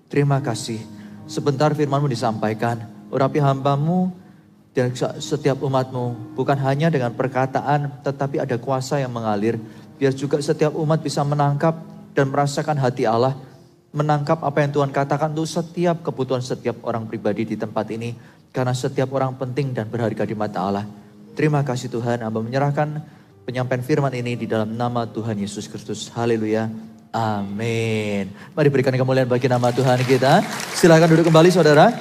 Terima kasih. Sebentar firman-Mu disampaikan. Urapi hamba-Mu dan setiap umat-Mu. Bukan hanya dengan perkataan, tetapi ada kuasa yang mengalir. Biar juga setiap umat bisa menangkap dan merasakan hati Allah. Menangkap apa yang Tuhan katakan untuk setiap kebutuhan setiap orang pribadi di tempat ini. Karena setiap orang penting dan berharga di mata Allah. Terima kasih Tuhan, hamba menyerahkan penyampaian firman ini di dalam nama Tuhan Yesus Kristus. Haleluya. Amin. Mari berikan kemuliaan bagi nama Tuhan kita. Silakan duduk kembali saudara.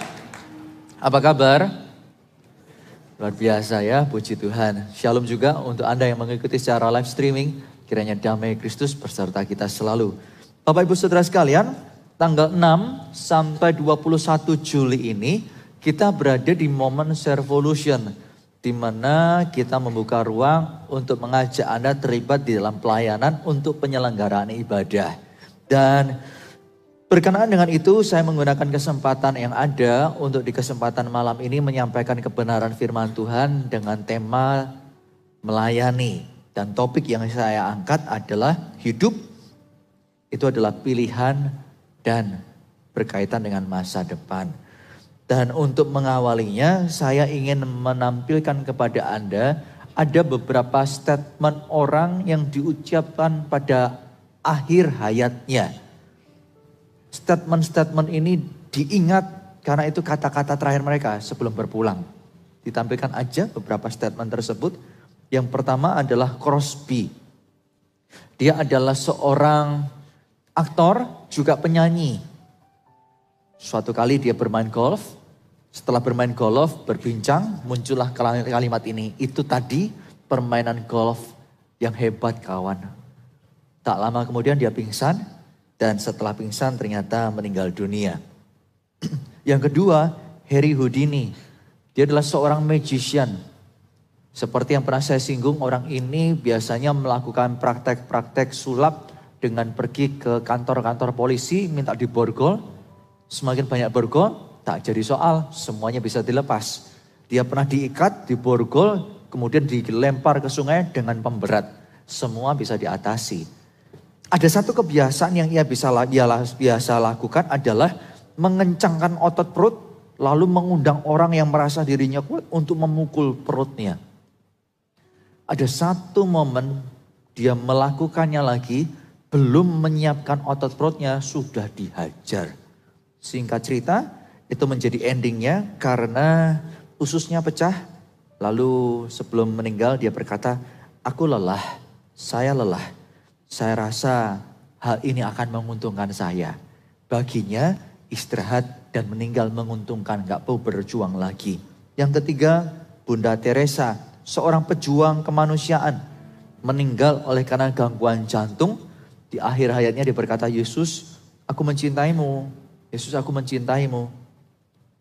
Apa kabar? Luar biasa ya, puji Tuhan. Shalom juga untuk Anda yang mengikuti secara live streaming. Kiranya damai Kristus beserta kita selalu. Bapak Ibu Saudara sekalian, tanggal 6 sampai 21 Juli ini kita berada di momen Servolution, di mana kita membuka ruang untuk mengajak Anda terlibat di dalam pelayanan untuk penyelenggaraan ibadah. Dan berkenaan dengan itu saya menggunakan kesempatan yang ada untuk di kesempatan malam ini menyampaikan kebenaran firman Tuhan dengan tema melayani. Dan topik yang saya angkat adalah hidup itu adalah pilihan dan berkaitan dengan masa depan. Dan untuk mengawalinya saya ingin menampilkan kepada Anda ada beberapa statement orang yang diucapkan pada akhir hayatnya. Statement-statement ini diingat karena itu kata-kata terakhir mereka sebelum berpulang. Ditampilkan aja beberapa statement tersebut. Yang pertama adalah Crosby. Dia adalah seorang aktor juga penyanyi. Suatu kali dia bermain golf. Setelah bermain golf berbincang muncullah kalimat ini. Itu tadi permainan golf yang hebat kawan. Tak lama kemudian dia pingsan. Dan setelah pingsan ternyata meninggal dunia. Yang kedua Harry Houdini. Dia adalah seorang magician. Seperti yang pernah saya singgung, orang ini biasanya melakukan praktek-praktek sulap dengan pergi ke kantor-kantor polisi, minta diborgol. Semakin banyak borgol, tak jadi soal, semuanya bisa dilepas. Dia pernah diikat, diborgol, kemudian dilempar ke sungai dengan pemberat. Semua bisa diatasi. Ada satu kebiasaan yang ia biasa lakukan adalah mengencangkan otot perut, lalu mengundang orang yang merasa dirinya kuat untuk memukul perutnya. Ada satu momen dia melakukannya lagi, belum menyiapkan otot perutnya sudah dihajar. Singkat cerita, itu menjadi endingnya karena ususnya pecah. Lalu sebelum meninggal dia berkata, aku lelah, saya lelah. Saya rasa hal ini akan menguntungkan saya. Baginya istirahat dan meninggal menguntungkan, gak perlu berjuang lagi. Yang ketiga, Bunda Teresa, seorang pejuang kemanusiaan, meninggal oleh karena gangguan jantung. Di akhir hayatnya dia berkata, Yesus aku mencintaimu, Yesus aku mencintaimu.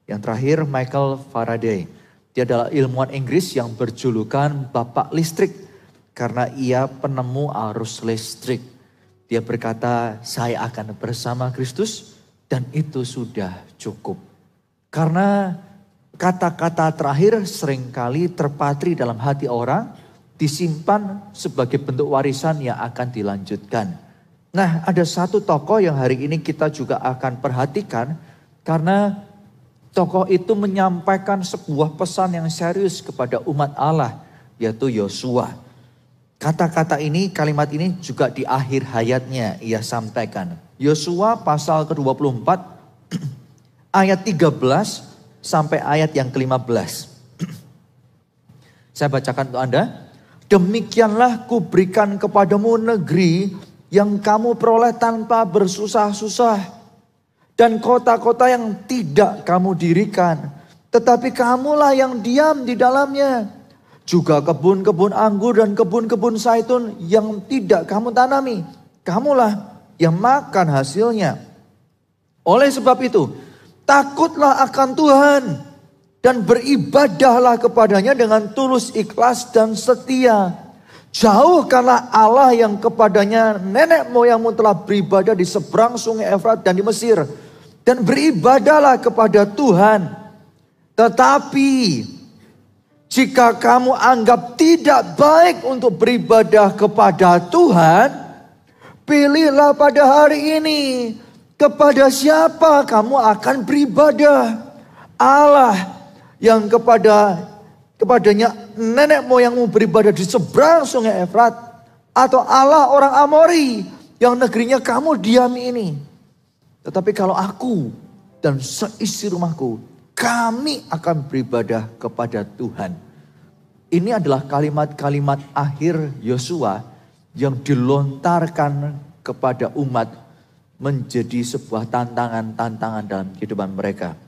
Yang terakhir Michael Faraday. Dia adalah ilmuwan Inggris yang berjulukan Bapak Listrik. Karena ia penemu arus listrik. Dia berkata, saya akan bersama Kristus dan itu sudah cukup. Karena kata-kata terakhir seringkali terpatri dalam hati orang, disimpan sebagai bentuk warisan yang akan dilanjutkan. Nah, ada satu tokoh yang hari ini kita juga akan perhatikan, karena tokoh itu menyampaikan sebuah pesan yang serius kepada umat Allah, yaitu Yosua. Kata-kata ini, kalimat ini juga di akhir hayatnya ia sampaikan. Yosua pasal ke-24 ayat 13 sampai ayat yang ke-15. Saya bacakan untuk Anda. Demikianlah kuberikan kepadamu negeri yang kamu peroleh tanpa bersusah-susah. Dan kota-kota yang tidak kamu dirikan. Tetapi kamulah yang diam di dalamnya. Juga kebun-kebun anggur dan kebun-kebun zaitun yang tidak kamu tanami. Kamulah yang makan hasilnya. Oleh sebab itu, takutlah akan Tuhan dan beribadahlah kepadanya dengan tulus, ikhlas dan setia. Jauhkanlah Allah yang kepadanya nenek moyangmu telah beribadah di seberang sungai Efrat dan di Mesir. Dan beribadahlah kepada Tuhan. Tetapi jika kamu anggap tidak baik untuk beribadah kepada Tuhan, pilihlah pada hari ini Kepada siapa kamu akan beribadah? Allah yang kepadanya nenek moyangmu beribadah di seberang sungai Efrat, atau Allah orang Amori yang negerinya kamu diami ini? Tetapi kalau aku dan seisi rumahku, kami akan beribadah kepada Tuhan. Ini adalah kalimat-kalimat akhir Yosua yang dilontarkan kepada umat menjadi sebuah tantangan-tantangan dalam kehidupan mereka.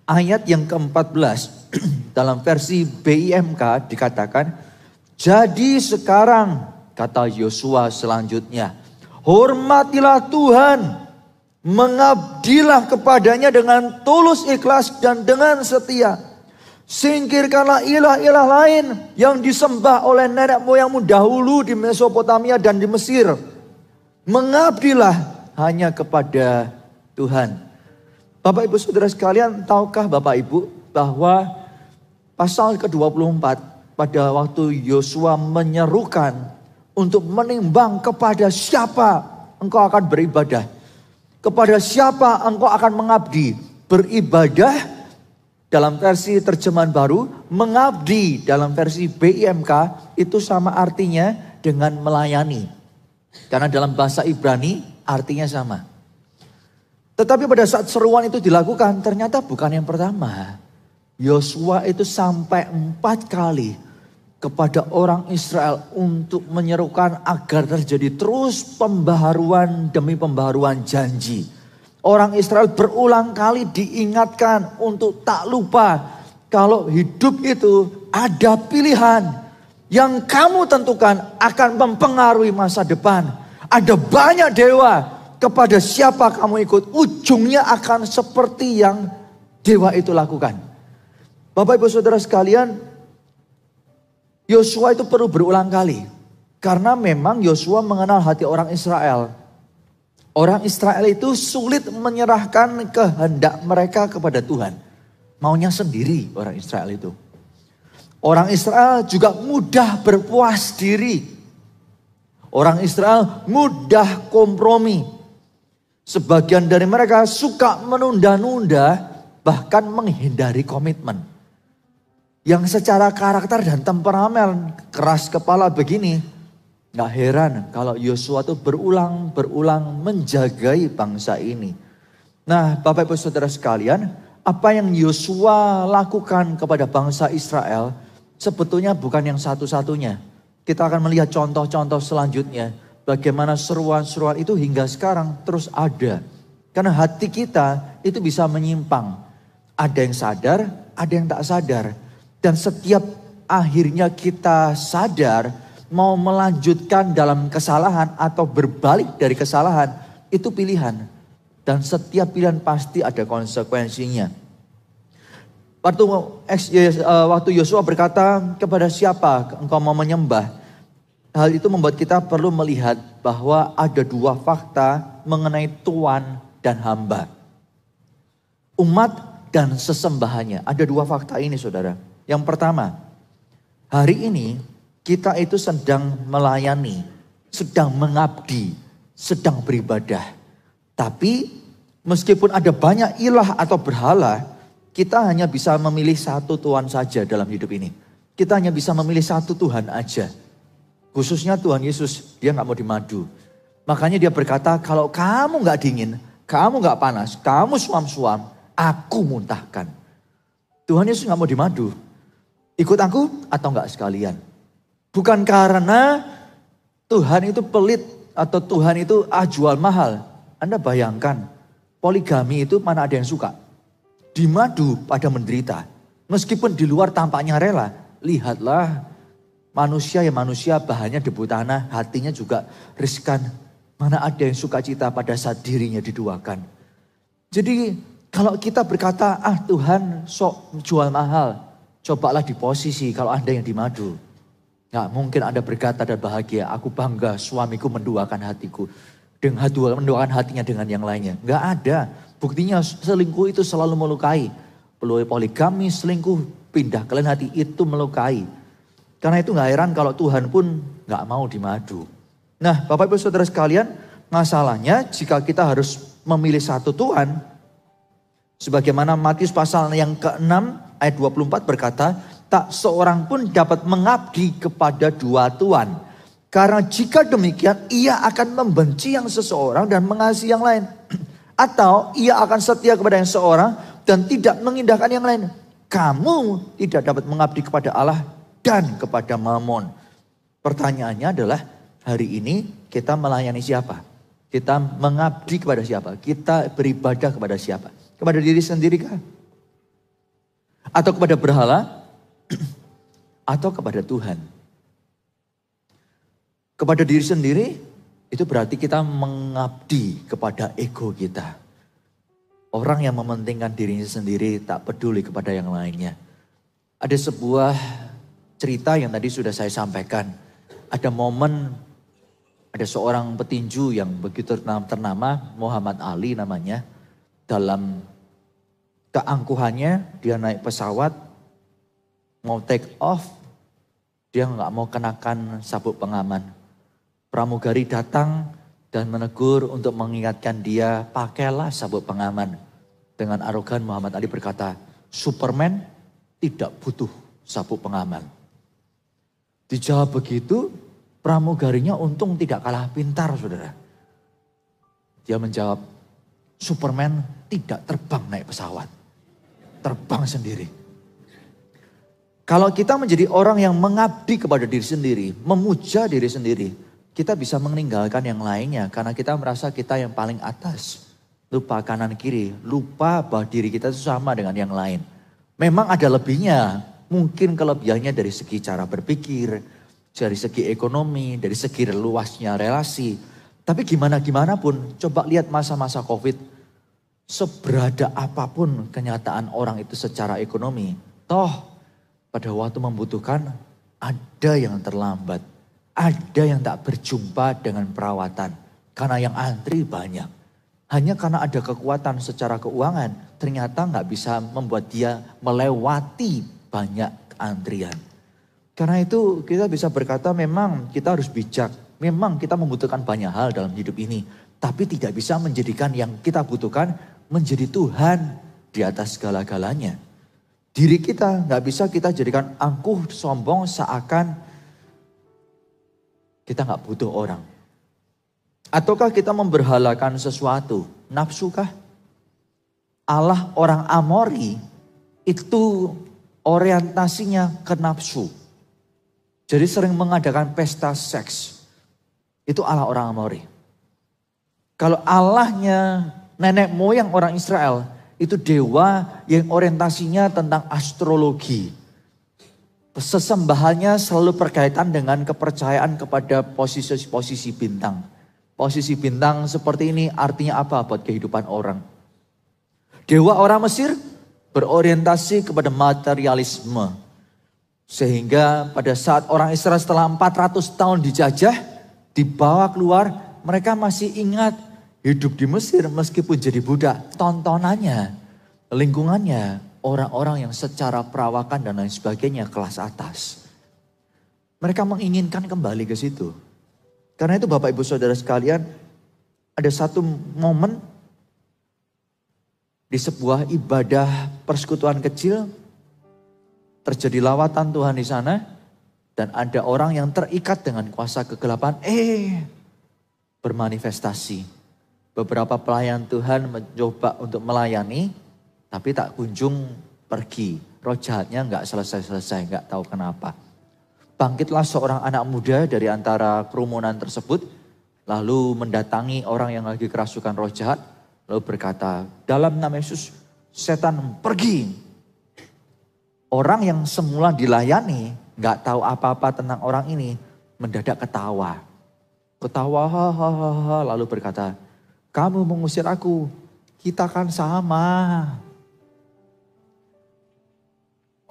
Ayat yang ke-14 dalam versi BIMK dikatakan, jadi sekarang, kata Yosua selanjutnya, hormatilah Tuhan, mengabdilah kepadanya dengan tulus ikhlas dan dengan setia. Singkirkanlah ilah-ilah lain yang disembah oleh nenek moyangmu dahulu di Mesopotamia dan di Mesir. Mengabdilah hanya kepada Tuhan. Bapak Ibu Saudara sekalian, tahukah Bapak Ibu bahwa pasal ke-24 pada waktu Yosua menyerukan untuk menimbang kepada siapa engkau akan beribadah, kepada siapa engkau akan mengabdi. Beribadah dalam versi terjemahan baru, mengabdi dalam versi BIMK itu sama artinya dengan melayani. Karena dalam bahasa Ibrani artinya sama. Tetapi pada saat seruan itu dilakukan, ternyata bukan yang pertama. Yosua itu sampai 4 kali kepada orang Israel untuk menyerukan agar terjadi terus pembaharuan demi pembaharuan janji. Orang Israel berulang kali diingatkan untuk tak lupa kalau hidup itu ada pilihan yang kamu tentukan akan mempengaruhi masa depan. Ada banyak dewa, kepada siapa kamu ikut, ujungnya akan seperti yang dewa itu lakukan. Bapak Ibu Saudara sekalian, Yosua itu perlu berulang kali. Karena memang Yosua mengenal hati orang Israel. Orang Israel itu sulit menyerahkan kehendak mereka kepada Tuhan. Maunya sendiri orang Israel itu. Orang Israel juga mudah berpuas diri. Orang Israel mudah kompromi. Sebagian dari mereka suka menunda-nunda, bahkan menghindari komitmen. Yang secara karakter dan temperamen keras kepala begini, gak heran kalau Yosua itu berulang-berulang menjagai bangsa ini. Nah, Bapak Ibu Saudara sekalian, apa yang Yosua lakukan kepada bangsa Israel sebetulnya bukan yang satu-satunya. Kita akan melihat contoh-contoh selanjutnya. Bagaimana seruan-seruan itu hingga sekarang terus ada. Karena hati kita itu bisa menyimpang. Ada yang sadar, ada yang tak sadar. Dan setiap akhirnya kita sadar, mau melanjutkan dalam kesalahan atau berbalik dari kesalahan, itu pilihan. Dan setiap pilihan pasti ada konsekuensinya. Waktu Yosua berkata, kepada siapa engkau mau menyembah? Hal itu membuat kita perlu melihat bahwa ada 2 fakta mengenai tuan dan hamba. Umat dan sesembahannya. Ada 2 fakta ini saudara. Yang pertama, hari ini kita itu sedang melayani, sedang mengabdi, sedang beribadah. Tapi meskipun ada banyak ilah atau berhala, kita hanya bisa memilih satu Tuhan saja dalam hidup ini. Kita hanya bisa memilih satu Tuhan aja. Khususnya Tuhan Yesus, dia gak mau dimadu. Makanya dia berkata, kalau kamu gak dingin, kamu gak panas, kamu suam-suam, aku muntahkan. Tuhan Yesus gak mau dimadu. Ikut aku atau gak sekalian. Bukan karena Tuhan itu pelit atau Tuhan itu jual mahal. Anda bayangkan, poligami itu mana ada yang suka. Dimadu pada menderita. Meskipun di luar tampaknya rela. Lihatlah manusia ya manusia, bahannya debu tanah, hatinya juga riskan. Mana ada yang sukacita pada saat dirinya diduakan. Jadi kalau kita berkata, Tuhan sok jual mahal. Cobalah di posisi kalau Anda yang dimadu. Gak mungkin Anda berkata dan bahagia, aku bangga suamiku menduakan hatiku. Dengan menduakan hatinya dengan yang lainnya. Gak ada. Buktinya selingkuh itu selalu melukai. Poligami, selingkuh, pindah ke lain hati itu melukai. Karena itu gak heran kalau Tuhan pun gak mau dimadu. Nah Bapak Ibu Saudara sekalian, Masalahnya jika kita harus memilih satu Tuhan, sebagaimana Matius pasal yang ke-6 ayat 24 berkata, tak seorang pun dapat mengabdi kepada dua tuan. Karena jika demikian ia akan membenci yang seseorang dan mengasihi yang lain. Atau ia akan setia kepada yang seorang dan tidak mengindahkan yang lain. Kamu tidak dapat mengabdi kepada Allah dan kepada Mammon. Pertanyaannya adalah hari ini kita melayani siapa? Kita mengabdi kepada siapa? Kita beribadah kepada siapa? Kepada diri sendiri kah? Atau kepada berhala? Atau kepada Tuhan? Kepada diri sendiri itu berarti kita mengabdi kepada ego kita. Orang yang mementingkan dirinya sendiri tak peduli kepada yang lainnya. Ada sebuah cerita yang tadi sudah saya sampaikan. Ada momen, ada seorang petinju yang begitu ternama, Muhammad Ali namanya. Dalam keangkuhannya dia naik pesawat, mau take off, dia nggak mau kenakan sabuk pengaman. Pramugari datang dan menegur untuk mengingatkan dia, pakailah sabuk pengaman. Dengan arogan Muhammad Ali berkata, Superman tidak butuh sabuk pengaman. Dijawab begitu, pramugarinya untung tidak kalah pintar, saudara. Dia menjawab, Superman tidak terbang naik pesawat. Terbang sendiri. Kalau kita menjadi orang yang mengabdi kepada diri sendiri, memuja diri sendiri, kita bisa meninggalkan yang lainnya karena kita merasa kita yang paling atas. Lupa kanan kiri, lupa bahwa diri kita itu sama dengan yang lain. Memang ada lebihnya, mungkin kelebihannya dari segi cara berpikir, dari segi ekonomi, dari segi luasnya relasi. Tapi gimana pun, coba lihat masa-masa COVID. Seberada apapun kenyataan orang itu secara ekonomi, toh pada waktu membutuhkan ada yang terlambat. Ada yang tak berjumpa dengan perawatan. Karena yang antri banyak. Hanya karena ada kekuatan secara keuangan. Ternyata gak bisa membuat dia melewati banyak antrian. Karena itu kita bisa berkata memang kita harus bijak. Memang kita membutuhkan banyak hal dalam hidup ini. Tapi tidak bisa menjadikan yang kita butuhkan menjadi Tuhan di atas segala-galanya. Diri kita gak bisa kita jadikan angkuh sombong seakan kita gak butuh orang. Ataukah kita memberhalakan sesuatu? Nafsukah? Allah orang Amori itu orientasinya ke nafsu. Jadi sering mengadakan pesta seks. Itu Allah orang Amori. Kalau Allahnya nenek moyang orang Israel, itu dewa yang orientasinya tentang astrologi. Sesembahannya selalu berkaitan dengan kepercayaan kepada posisi-posisi bintang. Posisi bintang seperti ini artinya apa buat kehidupan orang? Dewa orang Mesir berorientasi kepada materialisme. Sehingga pada saat orang Israel setelah 400 tahun dijajah, dibawa keluar, mereka masih ingat hidup di Mesir meskipun jadi budak. Tontonannya, lingkungannya, orang-orang yang secara perawakan dan lain sebagainya kelas atas. Mereka menginginkan kembali ke situ. Karena itu Bapak Ibu Saudara sekalian, ada satu momen di sebuah ibadah persekutuan kecil, terjadi lawatan Tuhan di sana, dan ada orang yang terikat dengan kuasa kegelapan, bermanifestasi. Beberapa pelayan Tuhan mencoba untuk melayani, tapi tak kunjung pergi. Roh jahatnya nggak selesai-selesai, nggak tahu kenapa. Bangkitlah seorang anak muda dari antara kerumunan tersebut, lalu mendatangi orang yang lagi kerasukan roh jahat, lalu berkata, dalam nama Yesus, setan pergi. Orang yang semula dilayani, nggak tahu apa-apa tentang orang ini, mendadak ketawa. Ketawa, hahaha, lalu berkata, kamu mengusir aku, kita kan sama.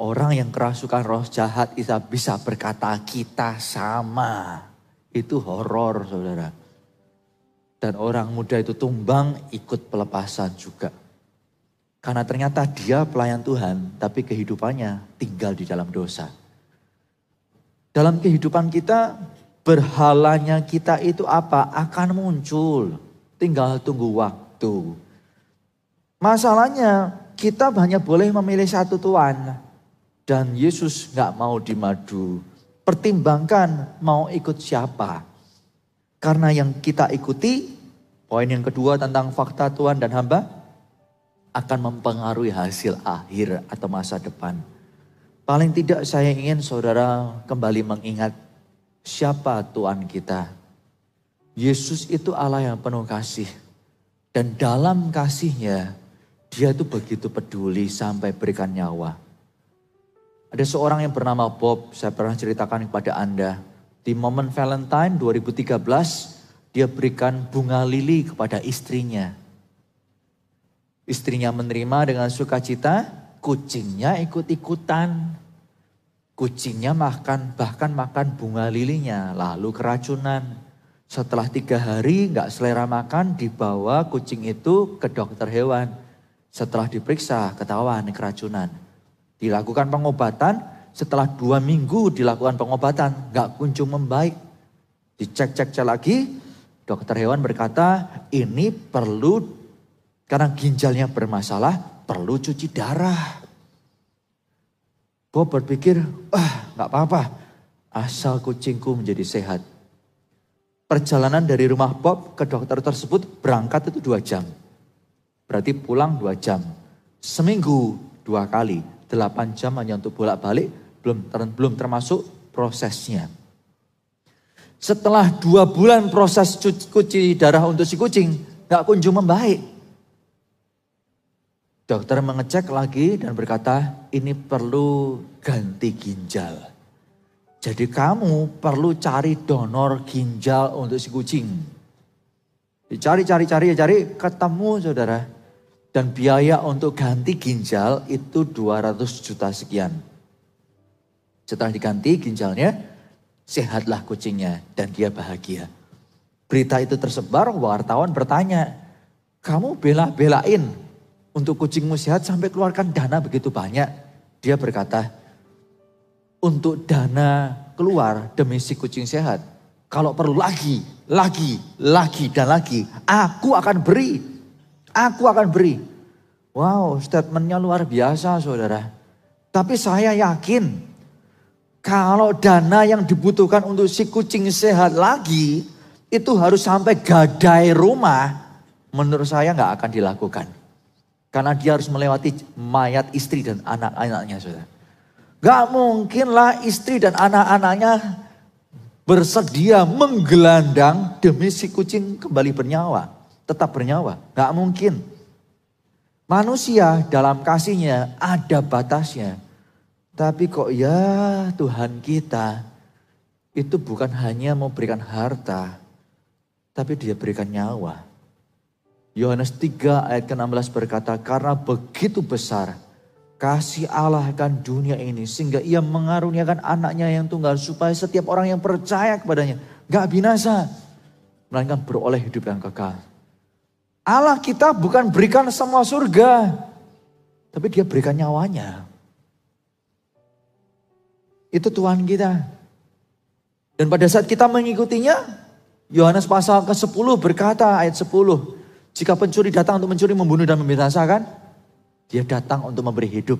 Orang yang kerasukan roh jahat bisa berkata kita sama. Itu horor, saudara. Dan orang muda itu tumbang ikut pelepasan juga. Karena ternyata dia pelayan Tuhan, tapi kehidupannya tinggal di dalam dosa. Dalam kehidupan kita, Berhalanya kita itu apa? Akan muncul. Tinggal tunggu waktu. Masalahnya kita hanya boleh memilih satu Tuhan. Dan Yesus gak mau dimadu. Pertimbangkan mau ikut siapa. Karena yang kita ikuti, poin yang kedua tentang fakta Tuhan dan hamba, akan mempengaruhi hasil akhir atau masa depan. Paling tidak saya ingin saudara kembali mengingat siapa Tuhan kita. Yesus itu Allah yang penuh kasih. Dan dalam kasihnya, dia itu begitu peduli sampai berikan nyawa. Ada seorang yang bernama Bob, saya pernah ceritakan kepada Anda. Di momen Valentine 2013, dia berikan bunga lili kepada istrinya. Istrinya menerima dengan sukacita, kucingnya ikut-ikutan. Kucingnya bahkan makan bunga lilinya, lalu keracunan. Setelah 3 hari gak selera makan, dibawa kucing itu ke dokter hewan. Setelah diperiksa, ketahuan keracunan. Dilakukan pengobatan, setelah 2 minggu dilakukan pengobatan, gak kunjung membaik. Dicek-cek lagi, dokter hewan berkata ini perlu, karena ginjalnya bermasalah, perlu cuci darah. Bob berpikir, gak apa-apa, asal kucingku menjadi sehat. Perjalanan dari rumah Bob ke dokter tersebut berangkat itu 2 jam. Berarti pulang 2 jam. Seminggu 2 kali. 8 jam hanya untuk bolak-balik, belum termasuk prosesnya. Setelah 2 bulan proses cuci darah untuk si kucing, gak kunjung membaik. Dokter mengecek lagi dan berkata, ini perlu ganti ginjal. Jadi kamu perlu cari donor ginjal untuk si kucing. Dicari, ketemu saudara. Dan biaya untuk ganti ginjal itu 200 juta sekian. Setelah diganti ginjalnya, sehatlah kucingnya dan dia bahagia. Berita itu tersebar, wartawan bertanya, kamu bela-belain untuk kucingmu sehat sampai keluarkan dana begitu banyak. Dia berkata, untuk dana keluar demi si kucing sehat, kalau perlu lagi, dan lagi, aku akan beri. Wow, statementnya luar biasa saudara. Tapi saya yakin kalau dana yang dibutuhkan untuk si kucing sehat lagi, itu harus sampai gadai rumah, menurut saya gak akan dilakukan. Karena dia harus melewati mayat istri dan anak-anaknya saudara. Gak mungkinlah istri dan anak-anaknya bersedia menggelandang demi si kucing kembali bernyawa. Tetap bernyawa, gak mungkin. Manusia dalam kasihnya ada batasnya. Tapi kok ya Tuhan kita itu bukan hanya memberikan harta, tapi dia berikan nyawa. Yohanes 3 ayat ke-16 berkata, karena begitu besar kasih Allah akan dunia ini, sehingga ia mengaruniakan anaknya yang tunggal, supaya setiap orang yang percaya kepadanya gak binasa, melainkan beroleh hidup yang kekal. Allah kita bukan berikan semua surga, tapi dia berikan nyawanya. Itu Tuhan kita. Dan pada saat kita mengikutinya, Yohanes pasal ke-10 berkata ayat 10. Jika pencuri datang untuk mencuri, membunuh dan membinasakan, dia datang untuk memberi hidup.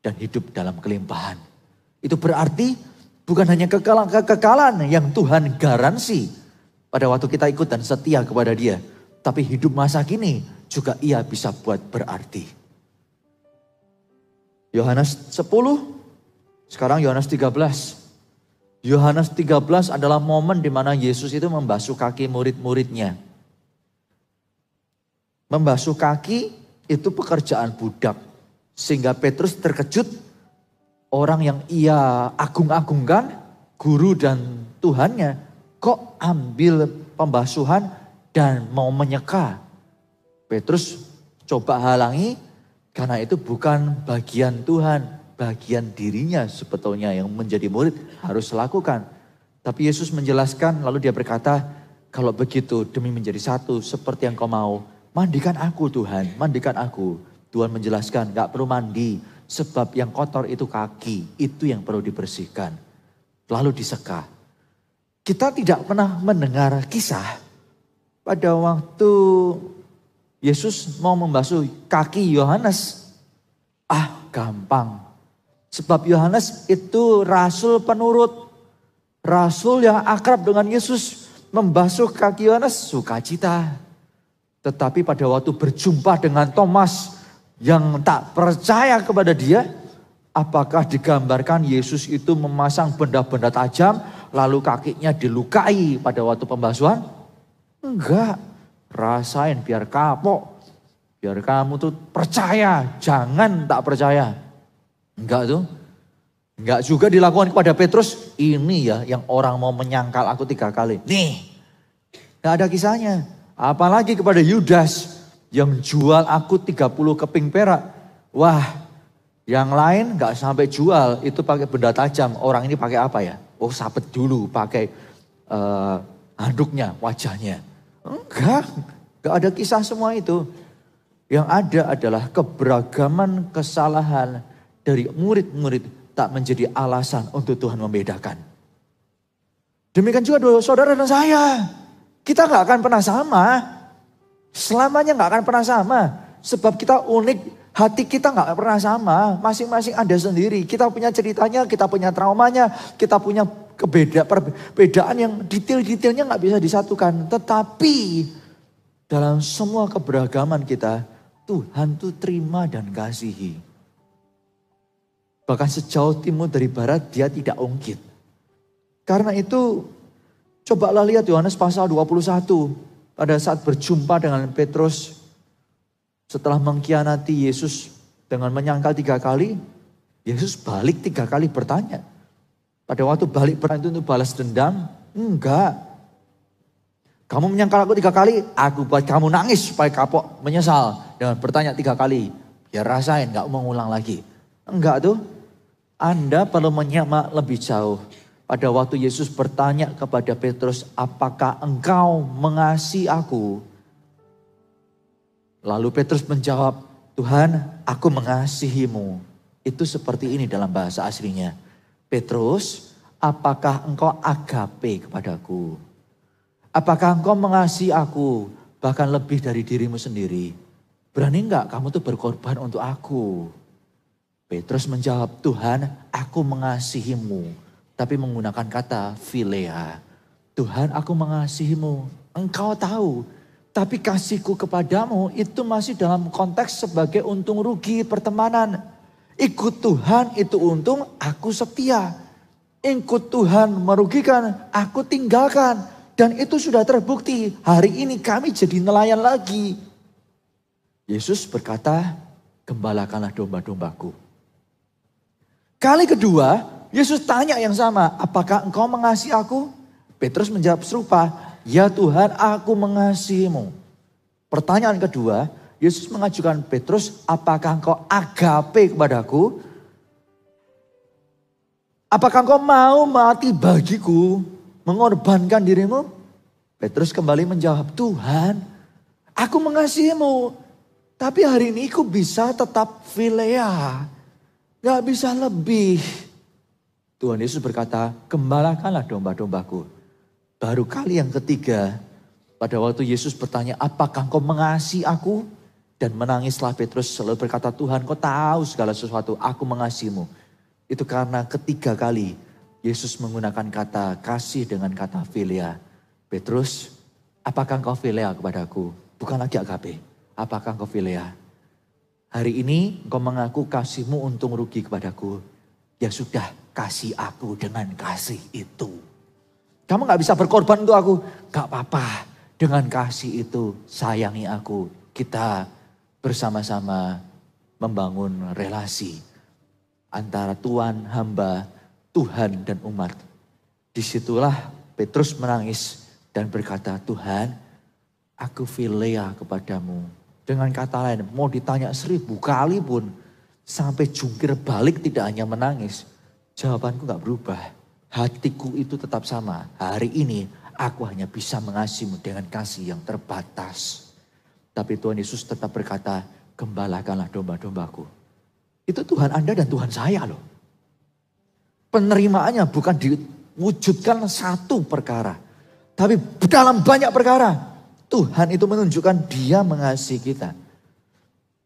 Dan hidup dalam kelimpahan. Itu berarti bukan hanya kekekalan yang Tuhan garansi pada waktu kita ikut dan setia kepada dia. Tapi hidup masa kini juga ia bisa buat berarti. Yohanes 10, sekarang Yohanes 13. Yohanes 13 adalah momen di mana Yesus itu membasuh kaki murid-muridnya. Membasuh kaki itu pekerjaan budak. Sehingga Petrus terkejut, orang yang ia agung-agungkan, guru dan Tuhannya, kok ambil pembasuhan dan mau menyeka. Petrus coba halangi, karena itu bukan bagian Tuhan, bagian dirinya sebetulnya yang menjadi murid harus lakukan. Tapi Yesus menjelaskan, lalu dia berkata, kalau begitu demi menjadi satu seperti yang kau mau, mandikan aku Tuhan, mandikan aku. Tuhan menjelaskan, gak perlu mandi, sebab yang kotor itu kaki, itu yang perlu dibersihkan. Lalu diseka. Kita tidak pernah mendengar kisah pada waktu Yesus mau membasuh kaki Yohanes. Gampang. Sebab Yohanes itu rasul penurut. Rasul yang akrab dengan Yesus. Membasuh kaki Yohanes sukacita. Tetapi pada waktu berjumpa dengan Thomas yang tak percaya kepada dia. Apakah digambarkan Yesus itu memasang benda-benda tajam lalu kakinya dilukai pada waktu pembasuhan? Enggak. Rasain biar kapok. Biar kamu tuh percaya. Jangan tak percaya. Enggak tuh. Enggak juga dilakukan kepada Petrus. Ini ya yang orang mau menyangkal aku 3 kali. Nih. Enggak ada kisahnya. Apalagi kepada Yudas. Yang jual aku 30 keping perak. Wah. Yang lain enggak sampai jual. Itu pakai benda tajam. Orang ini pakai apa ya? Oh sabet dulu. Pakai handuknya, wajahnya. Enggak ada kisah semua itu. Yang ada adalah keberagaman kesalahan dari murid-murid tak menjadi alasan untuk Tuhan membedakan. Demikian juga saudara dan saya. Kita gak akan pernah sama. Selamanya gak akan pernah sama. Sebab kita unik, hati kita gak pernah sama. Masing-masing ada sendiri. Kita punya ceritanya, kita punya traumanya, kita punya perbedaan yang detail-detailnya gak bisa disatukan. Tetapi dalam semua keberagaman kita, Tuhan tuh terima dan kasihi. Bahkan sejauh timur dari barat dia tidak ungkit. Karena itu cobalah lihat Yohanes pasal 21. Pada saat berjumpa dengan Petrus. Setelah mengkhianati Yesus dengan menyangkal 3 kali. Yesus balik 3 kali bertanya. Pada waktu balik bertanya itu untuk balas dendam. Enggak. Kamu menyangkal aku 3 kali, aku buat kamu nangis supaya kapok, menyesal. Dengan bertanya 3 kali, biar rasain gak mengulang lagi. Enggak tuh, Anda perlu menyimak lebih jauh. Pada waktu Yesus bertanya kepada Petrus, apakah engkau mengasihi aku? Lalu Petrus menjawab, Tuhan aku mengasihimu. Itu seperti ini dalam bahasa aslinya. Petrus, apakah engkau agape kepadaku? Apakah engkau mengasihi aku bahkan lebih dari dirimu sendiri? Berani enggak kamu tuh berkorban untuk aku? Petrus menjawab, Tuhan aku mengasihimu. Tapi menggunakan kata philea. Tuhan aku mengasihimu. Engkau tahu. Tapi kasihku kepadamu itu masih dalam konteks sebagai untung rugi pertemanan. Ikut Tuhan itu untung, aku setia. Ikut Tuhan merugikan, aku tinggalkan. Dan itu sudah terbukti. Hari ini kami jadi nelayan lagi. Yesus berkata, gembalakanlah domba-dombaku. Kali kedua, Yesus tanya yang sama. Apakah engkau mengasihi aku? Petrus menjawab serupa. Ya Tuhan, aku mengasihimu. Pertanyaan kedua, Yesus mengajukan Petrus, apakah engkau agape kepadaku? Apakah engkau mau mati bagiku? Mengorbankan dirimu? Petrus kembali menjawab, Tuhan, aku mengasihimu. Tapi hari ini aku bisa tetap philea. Gak bisa lebih. Tuhan Yesus berkata, gembalakanlah domba-dombaku. Baru kali yang ketiga, pada waktu Yesus bertanya, apakah engkau mengasihi aku? Dan menangislah Petrus selalu berkata, Tuhan kau tahu segala sesuatu, aku mengasihimu. Itu karena ketiga kali Yesus menggunakan kata kasih dengan kata philea. Petrus, apakah engkau philea kepadaku? Bukan lagi agape. Apakah engkau philea? Hari ini engkau mengaku kasihmu untung rugi kepadaku. Ya sudah, kasih aku dengan kasih itu. Kamu gak bisa berkorban untuk aku. Gak apa-apa. Dengan kasih itu sayangi aku. Kita bersama-sama membangun relasi antara Tuhan, hamba, Tuhan dan umat. Disitulah Petrus menangis dan berkata, Tuhan, aku philea kepadamu. Dengan kata lain, mau ditanya 1000 kali pun, sampai jungkir balik tidak hanya menangis. Jawabanku gak berubah. Hatiku itu tetap sama. Hari ini aku hanya bisa mengasihimu dengan kasih yang terbatas. Tapi Tuhan Yesus tetap berkata, gembalakanlah domba-dombaku. Itu Tuhan Anda dan Tuhan saya loh. Penerimaannya bukan wujudkan satu perkara. Tapi dalam banyak perkara, Tuhan itu menunjukkan dia mengasihi kita.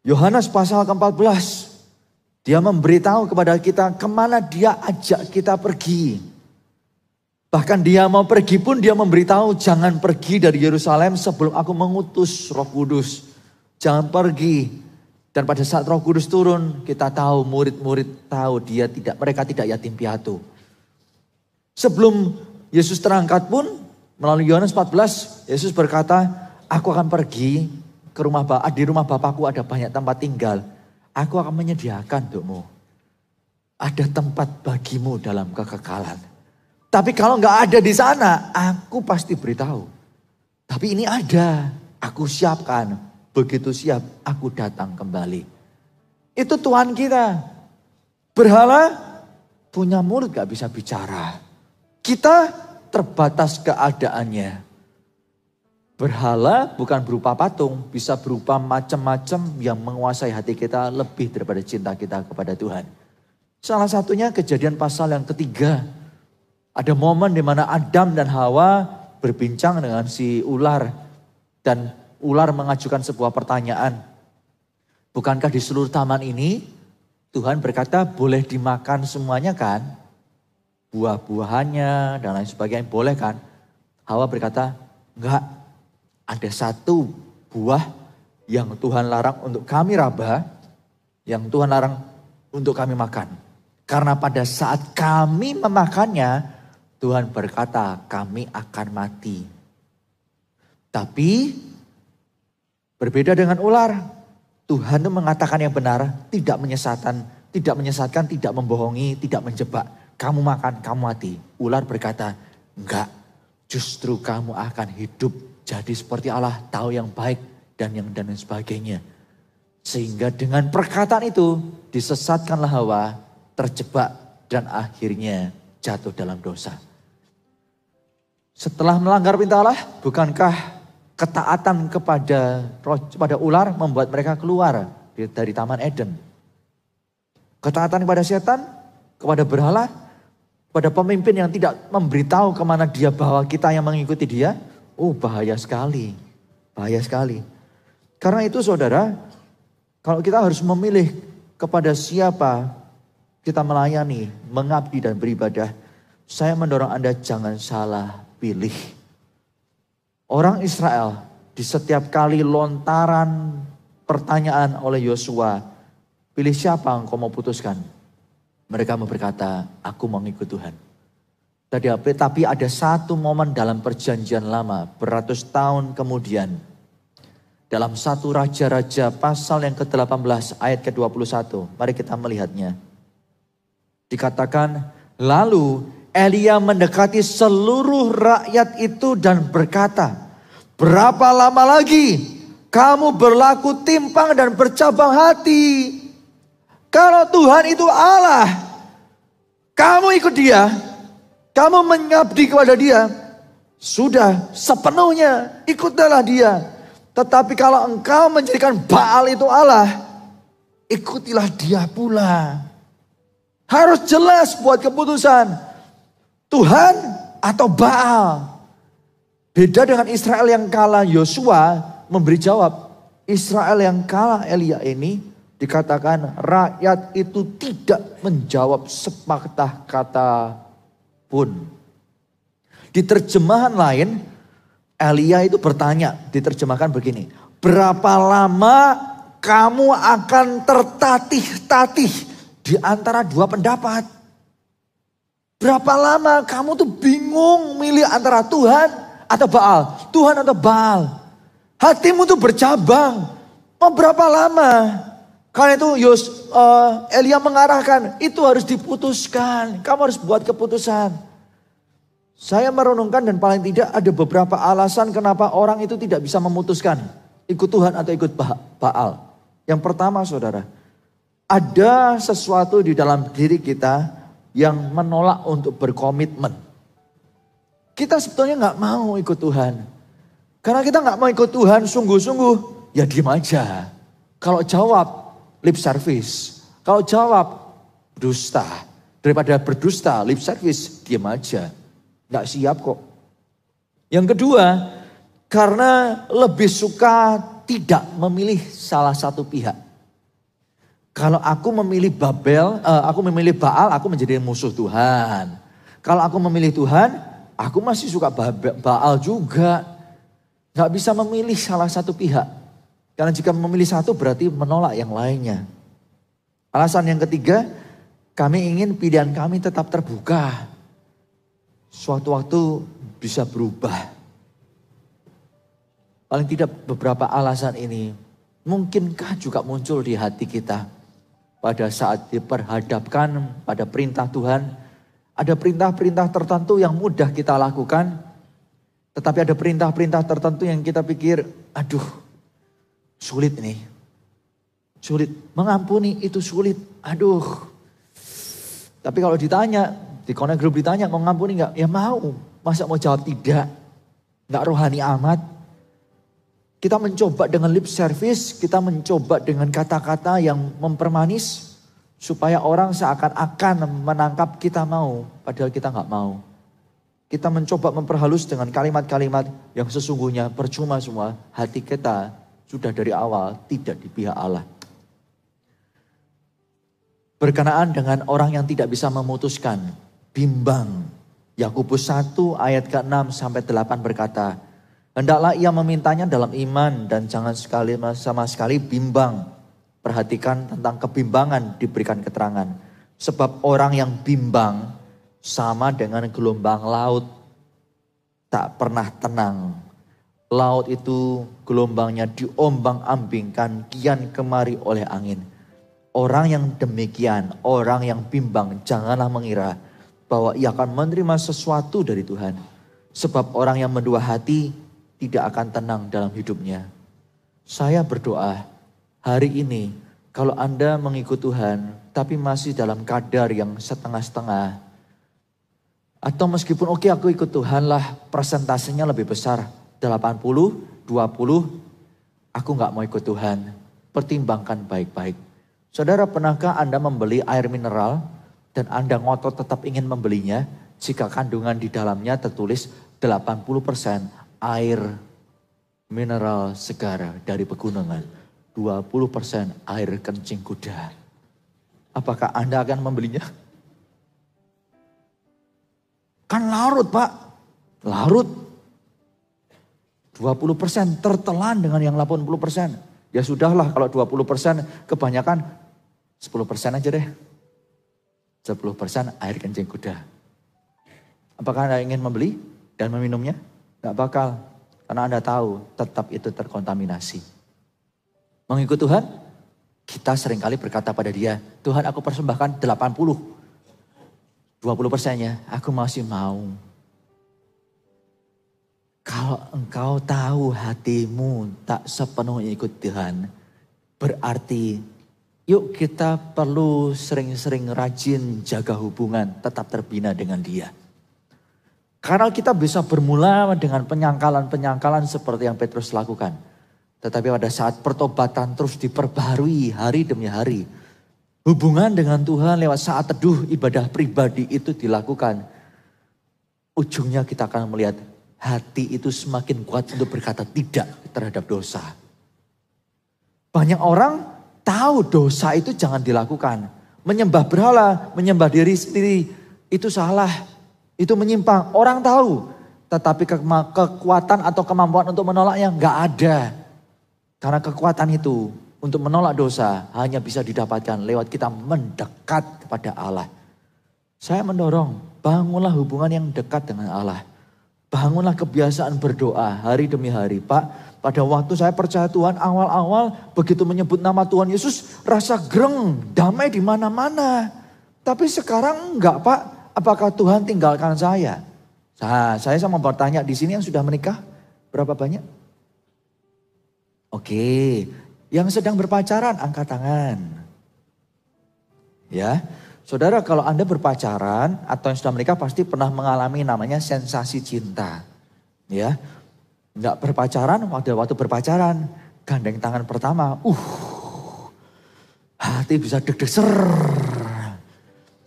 Yohanes pasal ke-14, dia memberitahu kepada kita kemana dia ajak kita pergi. Bahkan dia mau pergi pun dia memberitahu, jangan pergi dari Yerusalem sebelum aku mengutus Roh Kudus. Jangan pergi. Dan pada saat Roh Kudus turun, kita tahu, murid-murid tahu mereka tidak yatim piatu. Sebelum Yesus terangkat pun, melalui Yohanes 14, Yesus berkata, aku akan pergi ke di rumah Bapakku ada banyak tempat tinggal. Aku akan menyediakan untukmu. Ada tempat bagimu dalam kekekalan. Tapi kalau nggak ada di sana, aku pasti beritahu. Tapi ini ada, aku siapkan. Begitu siap, aku datang kembali. Itu Tuhan kita. Berhala punya mulut gak bisa bicara. Kita terbatas keadaannya. Berhala bukan berupa patung, bisa berupa macam-macam yang menguasai hati kita lebih daripada cinta kita kepada Tuhan. Salah satunya Kejadian pasal yang ketiga. Ada momen di mana Adam dan Hawa berbincang dengan si ular. Dan ular mengajukan sebuah pertanyaan. Bukankah di seluruh taman ini Tuhan berkata boleh dimakan semuanya kan? Buah-buahannya dan lain sebagainya boleh kan? Hawa berkata, enggak. Ada satu buah yang Tuhan larang untuk kami raba, yang Tuhan larang untuk kami makan. Karena pada saat kami memakannya, Tuhan berkata kami akan mati. Tapi berbeda dengan ular, Tuhan itu mengatakan yang benar, tidak menyesatkan, tidak membohongi, tidak menjebak. Kamu makan, kamu mati. Ular berkata, enggak, justru kamu akan hidup. Jadi seperti Allah, tahu yang baik dan lain sebagainya. Sehingga dengan perkataan itu disesatkanlah Hawa, terjebak dan akhirnya jatuh dalam dosa. Setelah melanggar perintah Allah, bukankah ketaatan kepada ular membuat mereka keluar dari Taman Eden? Ketaatan kepada setan, kepada berhala, pada pemimpin yang tidak memberitahu kemana dia bawa kita yang mengikuti dia. Oh bahaya sekali, bahaya sekali. Karena itu saudara, kalau kita harus memilih kepada siapa kita melayani, mengabdi dan beribadah, saya mendorong Anda jangan salah pilih. Orang Israel di setiap kali lontaran pertanyaan oleh Yosua, pilih siapa engkau mau putuskan? Mereka berkata, aku mau ikut Tuhan. Tapi ada satu momen dalam perjanjian lama, beratus tahun kemudian. Dalam satu Raja-Raja pasal yang ke-18 ayat ke-21. Mari kita melihatnya. Dikatakan, lalu Elia mendekati seluruh rakyat itu dan berkata, berapa lama lagi kamu berlaku timpang dan bercabang hati? Kalau Tuhan itu Allah, kamu ikut dia, kamu mengabdi kepada dia, sudah sepenuhnya ikutlah dia. Tetapi kalau engkau menjadikan Baal itu Allah, ikutilah dia pula. Harus jelas buat keputusan, Tuhan atau Baal. Beda dengan Israel yang kalah, Yosua memberi jawab. Israel yang kalah Elia ini dikatakan rakyat itu tidak menjawab sepatah kata pun. Di terjemahan lain, Elia itu bertanya, diterjemahkan begini. Berapa lama kamu akan tertatih-tatih di antara dua pendapat? Berapa lama kamu tuh bingung milih antara Tuhan atau Baal? Tuhan atau Baal? Hatimu tuh bercabang. Mau berapa lama? Karena itu Elia mengarahkan, itu harus diputuskan. Kamu harus buat keputusan. Saya merenungkan dan paling tidak ada beberapa alasan kenapa orang itu tidak bisa memutuskan. Ikut Tuhan atau ikut Baal. Yang pertama saudara, ada sesuatu di dalam diri kita yang menolak untuk berkomitmen. Kita sebetulnya gak mau ikut Tuhan. Karena kita gak mau ikut Tuhan sungguh-sungguh, ya diem aja. Kalau jawab, lip service. Kalau jawab dusta, daripada berdusta, lip service, diam aja. Nggak siap kok. Yang kedua, karena lebih suka tidak memilih salah satu pihak. Kalau aku memilih aku memilih Baal, aku menjadi musuh Tuhan. Kalau aku memilih Tuhan, aku masih suka Baal juga. Gak bisa memilih salah satu pihak. Karena jika memilih satu berarti menolak yang lainnya. Alasan yang ketiga, kami ingin pilihan kami tetap terbuka. Suatu waktu bisa berubah. Paling tidak beberapa alasan ini mungkinkah juga muncul di hati kita. Pada saat diperhadapkan pada perintah Tuhan, ada perintah-perintah tertentu yang mudah kita lakukan. Tetapi ada perintah-perintah tertentu yang kita pikir, aduh sulit nih. Sulit, mengampuni itu sulit, aduh. Tapi kalau ditanya, di Connect Group ditanya mau ngampuni gak? Ya mau, masa mau jawab tidak? Gak rohani amat. Kita mencoba dengan lip service, kita mencoba dengan kata-kata yang mempermanis. Supaya orang seakan-akan menangkap kita mau, padahal kita gak mau. Kita mencoba memperhalus dengan kalimat-kalimat yang sesungguhnya percuma semua. Hati kita sudah dari awal tidak di pihak Allah. Berkenaan dengan orang yang tidak bisa memutuskan, bimbang. Yakobus 1 ayat ke-6 sampai 8 berkata, hendaklah ia memintanya dalam iman dan jangan sama sekali bimbang. Perhatikan tentang kebimbangan diberikan keterangan. Sebab orang yang bimbang sama dengan gelombang laut. Tak pernah tenang. Laut itu gelombangnya diombang-ambingkan kian kemari oleh angin. Orang yang demikian, orang yang bimbang janganlah mengira bahwa ia akan menerima sesuatu dari Tuhan. Sebab orang yang mendua hati tidak akan tenang dalam hidupnya. Saya berdoa hari ini kalau Anda mengikut Tuhan tapi masih dalam kadar yang setengah-setengah. Atau meskipun oke, aku ikut Tuhan lah, persentasenya lebih besar 80, 20, aku gak mau ikut Tuhan. Pertimbangkan baik-baik. Saudara, pernahkah Anda membeli air mineral dan Anda ngotot tetap ingin membelinya jika kandungan di dalamnya tertulis 80% air mineral segar dari pegunungan, 20% air kencing kuda. Apakah Anda akan membelinya? Kan larut Pak, larut. 20% tertelan dengan yang 80%. Ya sudahlah kalau 20% kebanyakan 10% aja deh. 10% air kencing kuda. Apakah Anda ingin membeli dan meminumnya? Gak bakal. Karena Anda tahu tetap itu terkontaminasi. Mengikut Tuhan, kita seringkali berkata pada dia, Tuhan aku persembahkan 80. 20%-nya aku masih mau. Kalau engkau tahu hatimu tak sepenuhnya ikut Tuhan, berarti yuk kita perlu sering-sering rajin jaga hubungan, tetap terbina dengan dia. Karena kita bisa bermula dengan penyangkalan-penyangkalan seperti yang Petrus lakukan. Tetapi pada saat pertobatan terus diperbaharui hari demi hari. Hubungan dengan Tuhan lewat saat teduh ibadah pribadi itu dilakukan. Ujungnya kita akan melihat hati itu semakin kuat untuk berkata tidak terhadap dosa. Banyak orang tahu dosa itu jangan dilakukan. Menyembah berhala, menyembah diri sendiri itu salah. Itu menyimpang. Orang tahu. Tetapi kekuatan atau kemampuan untuk menolaknya nggak ada. Karena kekuatan itu untuk menolak dosa hanya bisa didapatkan lewat kita mendekat kepada Allah. Saya mendorong, bangunlah hubungan yang dekat dengan Allah. Bangunlah kebiasaan berdoa hari demi hari. Pak, pada waktu saya percaya Tuhan awal-awal begitu menyebut nama Tuhan Yesus rasa greng, damai di mana-mana. Tapi sekarang enggak Pak, apakah Tuhan tinggalkan saya? Nah, saya mau bertanya di sini yang sudah menikah berapa banyak? Oke. Yang sedang berpacaran, angkat tangan. Ya, saudara kalau Anda berpacaran atau yang sudah menikah pasti pernah mengalami namanya sensasi cinta. Ya, nggak berpacaran, waktu berpacaran, gandeng tangan pertama, hati bisa deg-deg ser.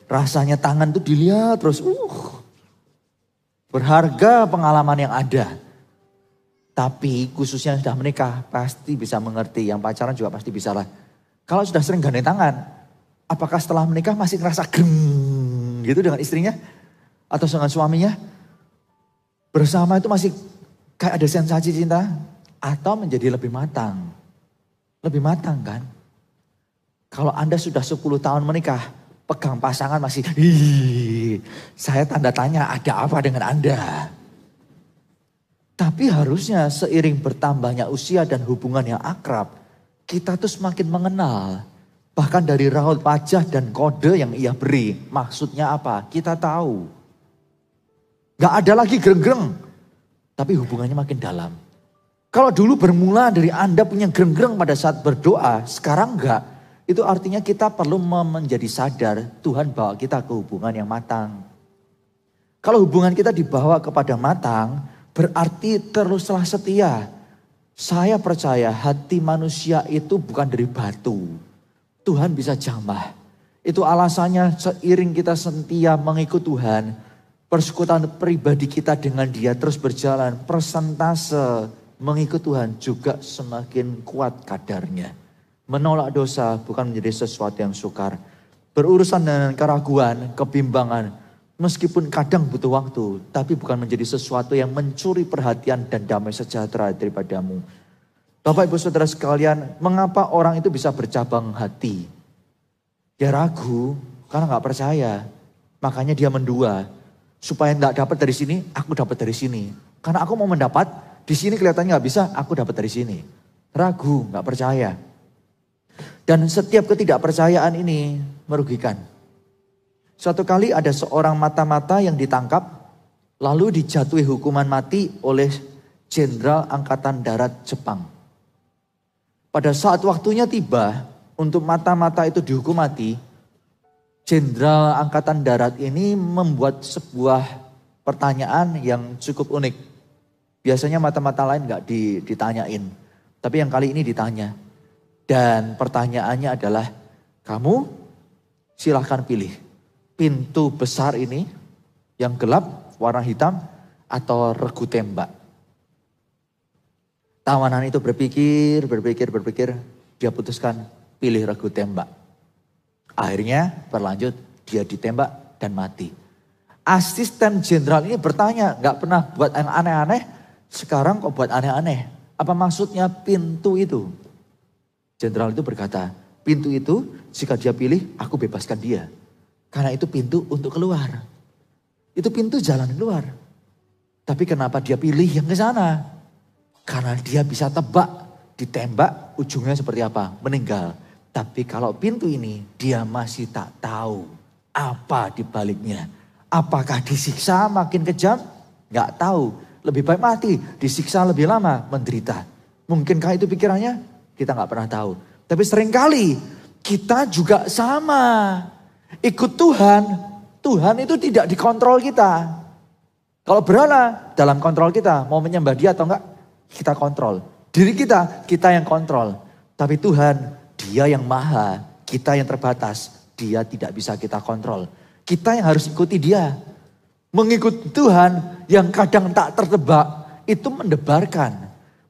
Rasanya tangan tuh dilihat terus, Berharga pengalaman yang ada. Tapi khususnya yang sudah menikah pasti bisa mengerti. Yang pacaran juga pasti bisa lah. Kalau sudah sering gandeng tangan, apakah setelah menikah masih ngerasa greng gitu dengan istrinya? Atau dengan suaminya? Bersama itu masih kayak ada sensasi cinta? Atau menjadi lebih matang? Lebih matang kan? Kalau Anda sudah 10 tahun menikah, pegang pasangan masih, saya tanda tanya ada apa dengan Anda? Tapi harusnya seiring bertambahnya usia dan hubungan yang akrab, kita tuh semakin mengenal. Bahkan dari raut wajah dan kode yang ia beri, maksudnya apa? Kita tahu. Gak ada lagi gereng-gereng, tapi hubungannya makin dalam. Kalau dulu bermula dari Anda punya gereng-gereng pada saat berdoa, sekarang enggak. Itu artinya kita perlu menjadi sadar Tuhan bawa kita ke hubungan yang matang. Kalau hubungan kita dibawa kepada matang, berarti teruslah setia. Saya percaya hati manusia itu bukan dari batu. Tuhan bisa jamah. Itu alasannya seiring kita setia mengikut Tuhan, persekutuan pribadi kita dengan Dia terus berjalan. Persentase mengikut Tuhan juga semakin kuat kadarnya. Menolak dosa bukan menjadi sesuatu yang sukar. Berurusan dengan keraguan, kebimbangan, meskipun kadang butuh waktu, tapi bukan menjadi sesuatu yang mencuri perhatian dan damai sejahtera daripadamu. Bapak Ibu Saudara sekalian, mengapa orang itu bisa bercabang hati? Dia ragu karena gak percaya. Makanya dia mendua. Supaya gak dapat dari sini, aku dapat dari sini. Karena aku mau mendapat, di sini kelihatannya gak bisa, aku dapat dari sini. Ragu, gak percaya. Dan setiap ketidakpercayaan ini merugikan. Suatu kali ada seorang mata-mata yang ditangkap, lalu dijatuhi hukuman mati oleh Jenderal Angkatan Darat Jepang. Pada saat waktunya tiba untuk mata-mata itu dihukum mati, Jenderal Angkatan Darat ini membuat sebuah pertanyaan yang cukup unik. Biasanya mata-mata lain gak ditanyain, tapi yang kali ini ditanya. Dan pertanyaannya adalah, kamu silahkan pilih pintu besar ini yang gelap warna hitam atau regu tembak. Tawanan itu berpikir, dia putuskan pilih regu tembak. Akhirnya berlanjut, dia ditembak dan mati. Asisten jenderal ini bertanya, gak pernah buat yang aneh-aneh, sekarang kok buat aneh-aneh. Apa maksudnya pintu itu? Jenderal itu berkata, pintu itu jika dia pilih, aku bebaskan dia. Karena itu pintu untuk keluar. Itu pintu jalan keluar. Tapi kenapa dia pilih yang ke sana? Karena dia bisa tebak, ditembak, ujungnya seperti apa? Meninggal. Tapi kalau pintu ini, dia masih tak tahu apa di baliknya. Apakah disiksa makin kejam? Gak tahu. Lebih baik mati, disiksa lebih lama, menderita. Mungkinkah itu pikirannya? Kita gak pernah tahu. Tapi seringkali kita juga sama. Ikut Tuhan, Tuhan itu tidak dikontrol kita. Kalau berhala dalam kontrol kita, mau menyembah dia atau enggak, kita kontrol. Diri kita yang kontrol. Tapi Tuhan, dia yang maha, kita yang terbatas. Dia tidak bisa kita kontrol. Kita yang harus ikuti dia. Mengikuti Tuhan yang kadang tak tertebak, itu mendebarkan.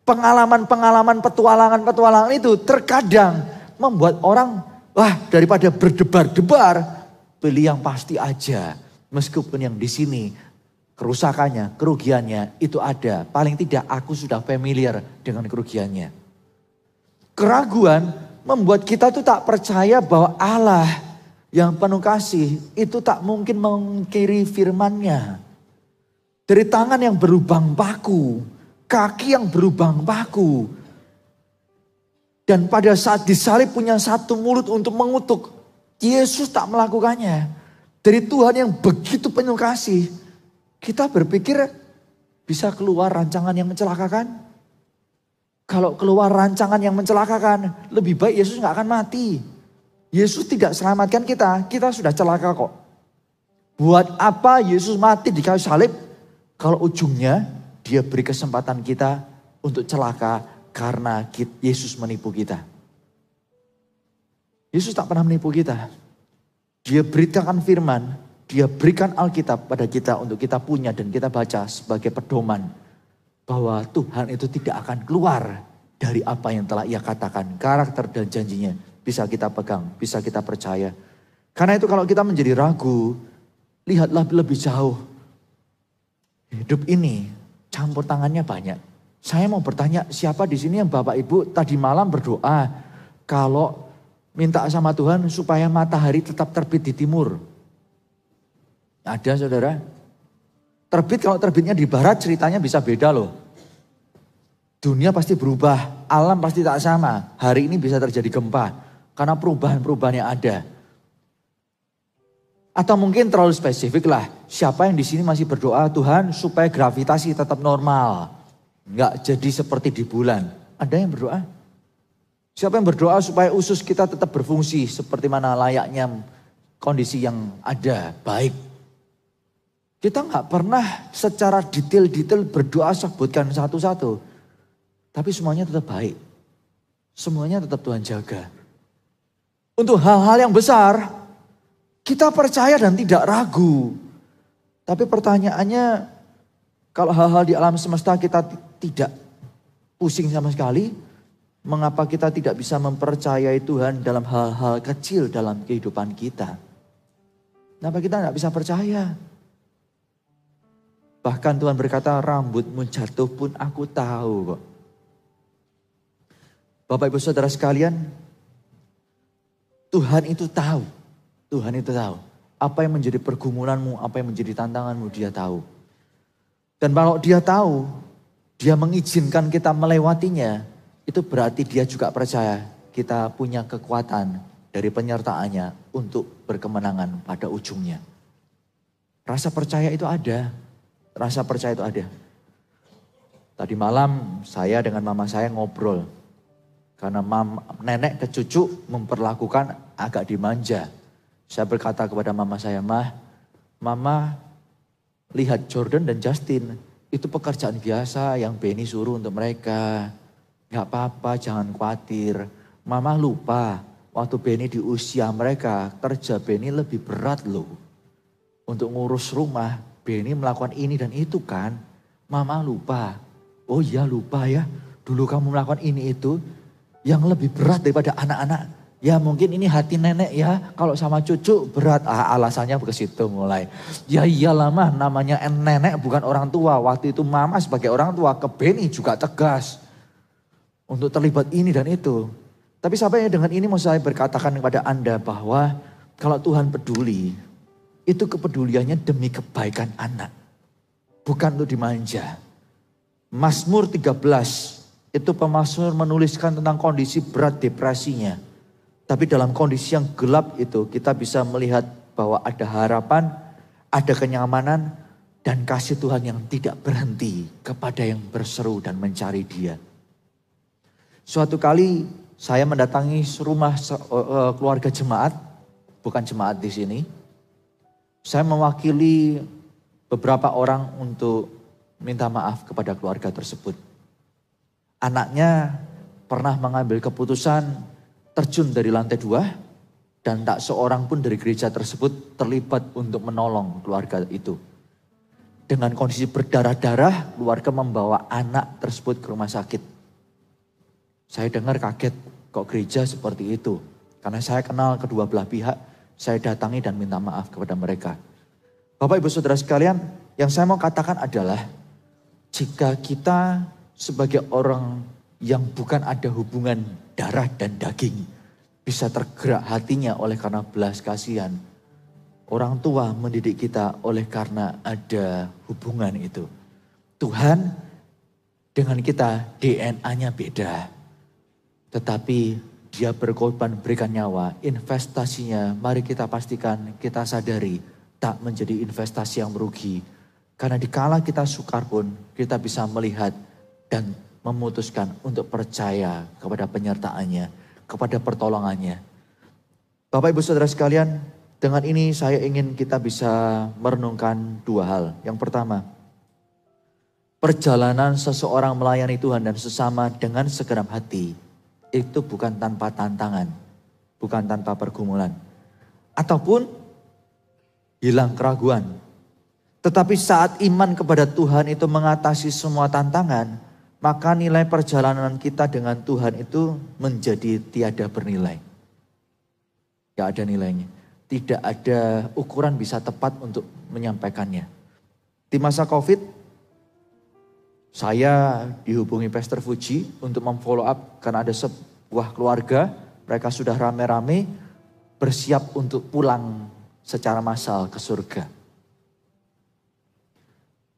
Pengalaman-pengalaman, petualangan-petualangan itu terkadang membuat orang, wah daripada berdebar-debar, pilih yang pasti aja. Meskipun yang di sini kerusakannya, kerugiannya itu ada. Paling tidak aku sudah familiar dengan kerugiannya. Keraguan membuat kita tuh tak percaya bahwa Allah yang penuh kasih itu tak mungkin mengkiri firman-Nya. Dari tangan yang berlubang paku, kaki yang berlubang paku. Dan pada saat disalib punya satu mulut untuk mengutuk. Yesus tak melakukannya. Dari Tuhan yang begitu penuh kasih. Kita berpikir bisa keluar rancangan yang mencelakakan. Kalau keluar rancangan yang mencelakakan, lebih baik Yesus gak akan mati. Yesus tidak selamatkan kita, kita sudah celaka kok. Buat apa Yesus mati di kayu salib? Kalau ujungnya dia beri kesempatan kita untuk celaka karena Yesus menipu kita. Yesus tak pernah menipu kita. Dia beritakan firman, Dia berikan Alkitab pada kita untuk kita punya dan kita baca sebagai pedoman. Bahwa Tuhan itu tidak akan keluar dari apa yang telah ia katakan. Karakter dan janjinya bisa kita pegang, bisa kita percaya. Karena itu kalau kita menjadi ragu, lihatlah lebih jauh. Hidup ini campur tangannya banyak. Saya mau bertanya, siapa di sini yang Bapak Ibu tadi malam berdoa kalau minta sama Tuhan supaya matahari tetap terbit di timur? Ada saudara? Terbit, kalau terbitnya di barat ceritanya bisa beda loh. Dunia pasti berubah, alam pasti tak sama. Hari ini bisa terjadi gempa karena perubahan-perubahan yang ada. Atau mungkin terlalu spesifik lah. Siapa yang di sini masih berdoa Tuhan supaya gravitasi tetap normal. Enggak jadi seperti di bulan. Ada yang berdoa? Siapa yang berdoa supaya usus kita tetap berfungsi seperti mana layaknya kondisi yang ada, baik. Kita nggak pernah secara detail-detail berdoa sebutkan satu-satu. Tapi semuanya tetap baik. Semuanya tetap Tuhan jaga. Untuk hal-hal yang besar, kita percaya dan tidak ragu. Tapi pertanyaannya, kalau hal-hal di alam semesta kita tidak pusing sama sekali, mengapa kita tidak bisa mempercayai Tuhan dalam hal-hal kecil dalam kehidupan kita? Kenapa kita tidak bisa percaya? Bahkan Tuhan berkata, rambutmu jatuh pun aku tahu kok. Bapak Ibu Saudara sekalian, Tuhan itu tahu. Tuhan itu tahu. Apa yang menjadi pergumulanmu, apa yang menjadi tantanganmu, Dia tahu. Dan kalau Dia tahu, Dia mengizinkan kita melewatinya, itu berarti Dia juga percaya kita punya kekuatan dari penyertaannya untuk berkemenangan pada ujungnya. Rasa percaya itu ada. Rasa percaya itu ada. Tadi malam saya dengan mama saya ngobrol. Karena nenek ke cucu memperlakukan agak dimanja. Saya berkata kepada mama saya, Mama lihat Jordan dan Justin. Itu pekerjaan biasa yang Benny suruh untuk mereka. Gak apa-apa, jangan khawatir. Mama lupa, waktu Benny di usia mereka, kerja Benny lebih berat loh. Untuk ngurus rumah, Benny melakukan ini dan itu kan. Mama lupa. Oh iya lupa ya. Dulu kamu melakukan ini itu. Yang lebih berat daripada anak-anak. Ya mungkin ini hati nenek ya. Kalau sama cucu berat. Alasannya ke situ mulai. Ya iyalah mah namanya nenek bukan orang tua. Waktu itu mama sebagai orang tua ke Benny juga tegas. Untuk terlibat ini dan itu. Tapi sampai dengan ini mau saya berkatakan kepada Anda bahwa kalau Tuhan peduli. Itu kepeduliannya demi kebaikan anak. Bukan untuk dimanja. Mazmur 13 itu pemazmur menuliskan tentang kondisi berat depresinya. Tapi dalam kondisi yang gelap itu kita bisa melihat bahwa ada harapan, ada kenyamanan dan kasih Tuhan yang tidak berhenti kepada yang berseru dan mencari Dia. Suatu kali saya mendatangi rumah keluarga jemaat, bukan jemaat di sini. Saya mewakili beberapa orang untuk minta maaf kepada keluarga tersebut. Anaknya pernah mengambil keputusan terjun dari lantai 2 dan tak seorang pun dari gereja tersebut terlibat untuk menolong keluarga itu. Dengan kondisi berdarah-darah, keluarga membawa anak tersebut ke rumah sakit. Saya dengar kaget, kok gereja seperti itu? Karena saya kenal kedua belah pihak, saya datangi dan minta maaf kepada mereka. Bapak Ibu Saudara sekalian, yang saya mau katakan adalah jika kita sebagai orang yang bukan ada hubungan darah dan daging bisa tergerak hatinya oleh karena belas kasihan. Orang tua mendidik kita oleh karena ada hubungan itu. Tuhan dengan kita DNA-nya beda. Tetapi Dia berkorban berikan nyawa, investasinya mari kita pastikan, kita sadari tak menjadi investasi yang merugi. Karena dikala kita sukar pun kita bisa melihat dan memutuskan untuk percaya kepada penyertaannya, kepada pertolongannya. Bapak Ibu Saudara sekalian, dengan ini saya ingin kita bisa merenungkan dua hal. Yang pertama, perjalanan seseorang melayani Tuhan dan sesama dengan segenap hati itu bukan tanpa tantangan, bukan tanpa pergumulan. Ataupun hilang keraguan. Tetapi saat iman kepada Tuhan itu mengatasi semua tantangan, maka nilai perjalanan kita dengan Tuhan itu menjadi tiada bernilai. Gak ada nilainya. Tidak ada ukuran bisa tepat untuk menyampaikannya. Di masa COVID, saya dihubungi Pastor Fuji untuk memfollow up karena ada sebuah keluarga, mereka sudah rame-rame bersiap untuk pulang secara massal ke surga.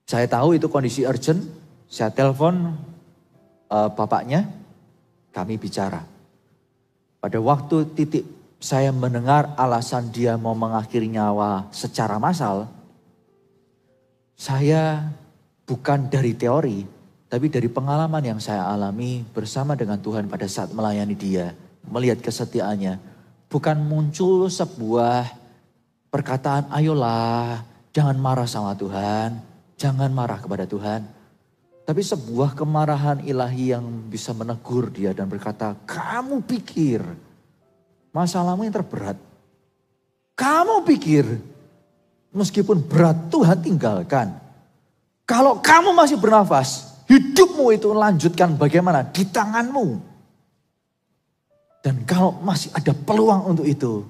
Saya tahu itu kondisi urgent, saya telepon bapaknya, kami bicara. Pada waktu titik saya mendengar alasan dia mau mengakhiri nyawa secara massal, saya bukan dari teori, tapi dari pengalaman yang saya alami bersama dengan Tuhan pada saat melayani dia, melihat kesetiaannya, bukan muncul sebuah perkataan, ayolah jangan marah sama Tuhan, jangan marah kepada Tuhan. Tapi sebuah kemarahan ilahi yang bisa menegur dia dan berkata, kamu pikir masalahmu yang terberat. Kamu pikir meskipun berat Tuhan tinggalkan. Kalau kamu masih bernafas, hidupmu itu lanjutkan bagaimana? Di tanganmu. Dan kalau masih ada peluang untuk itu,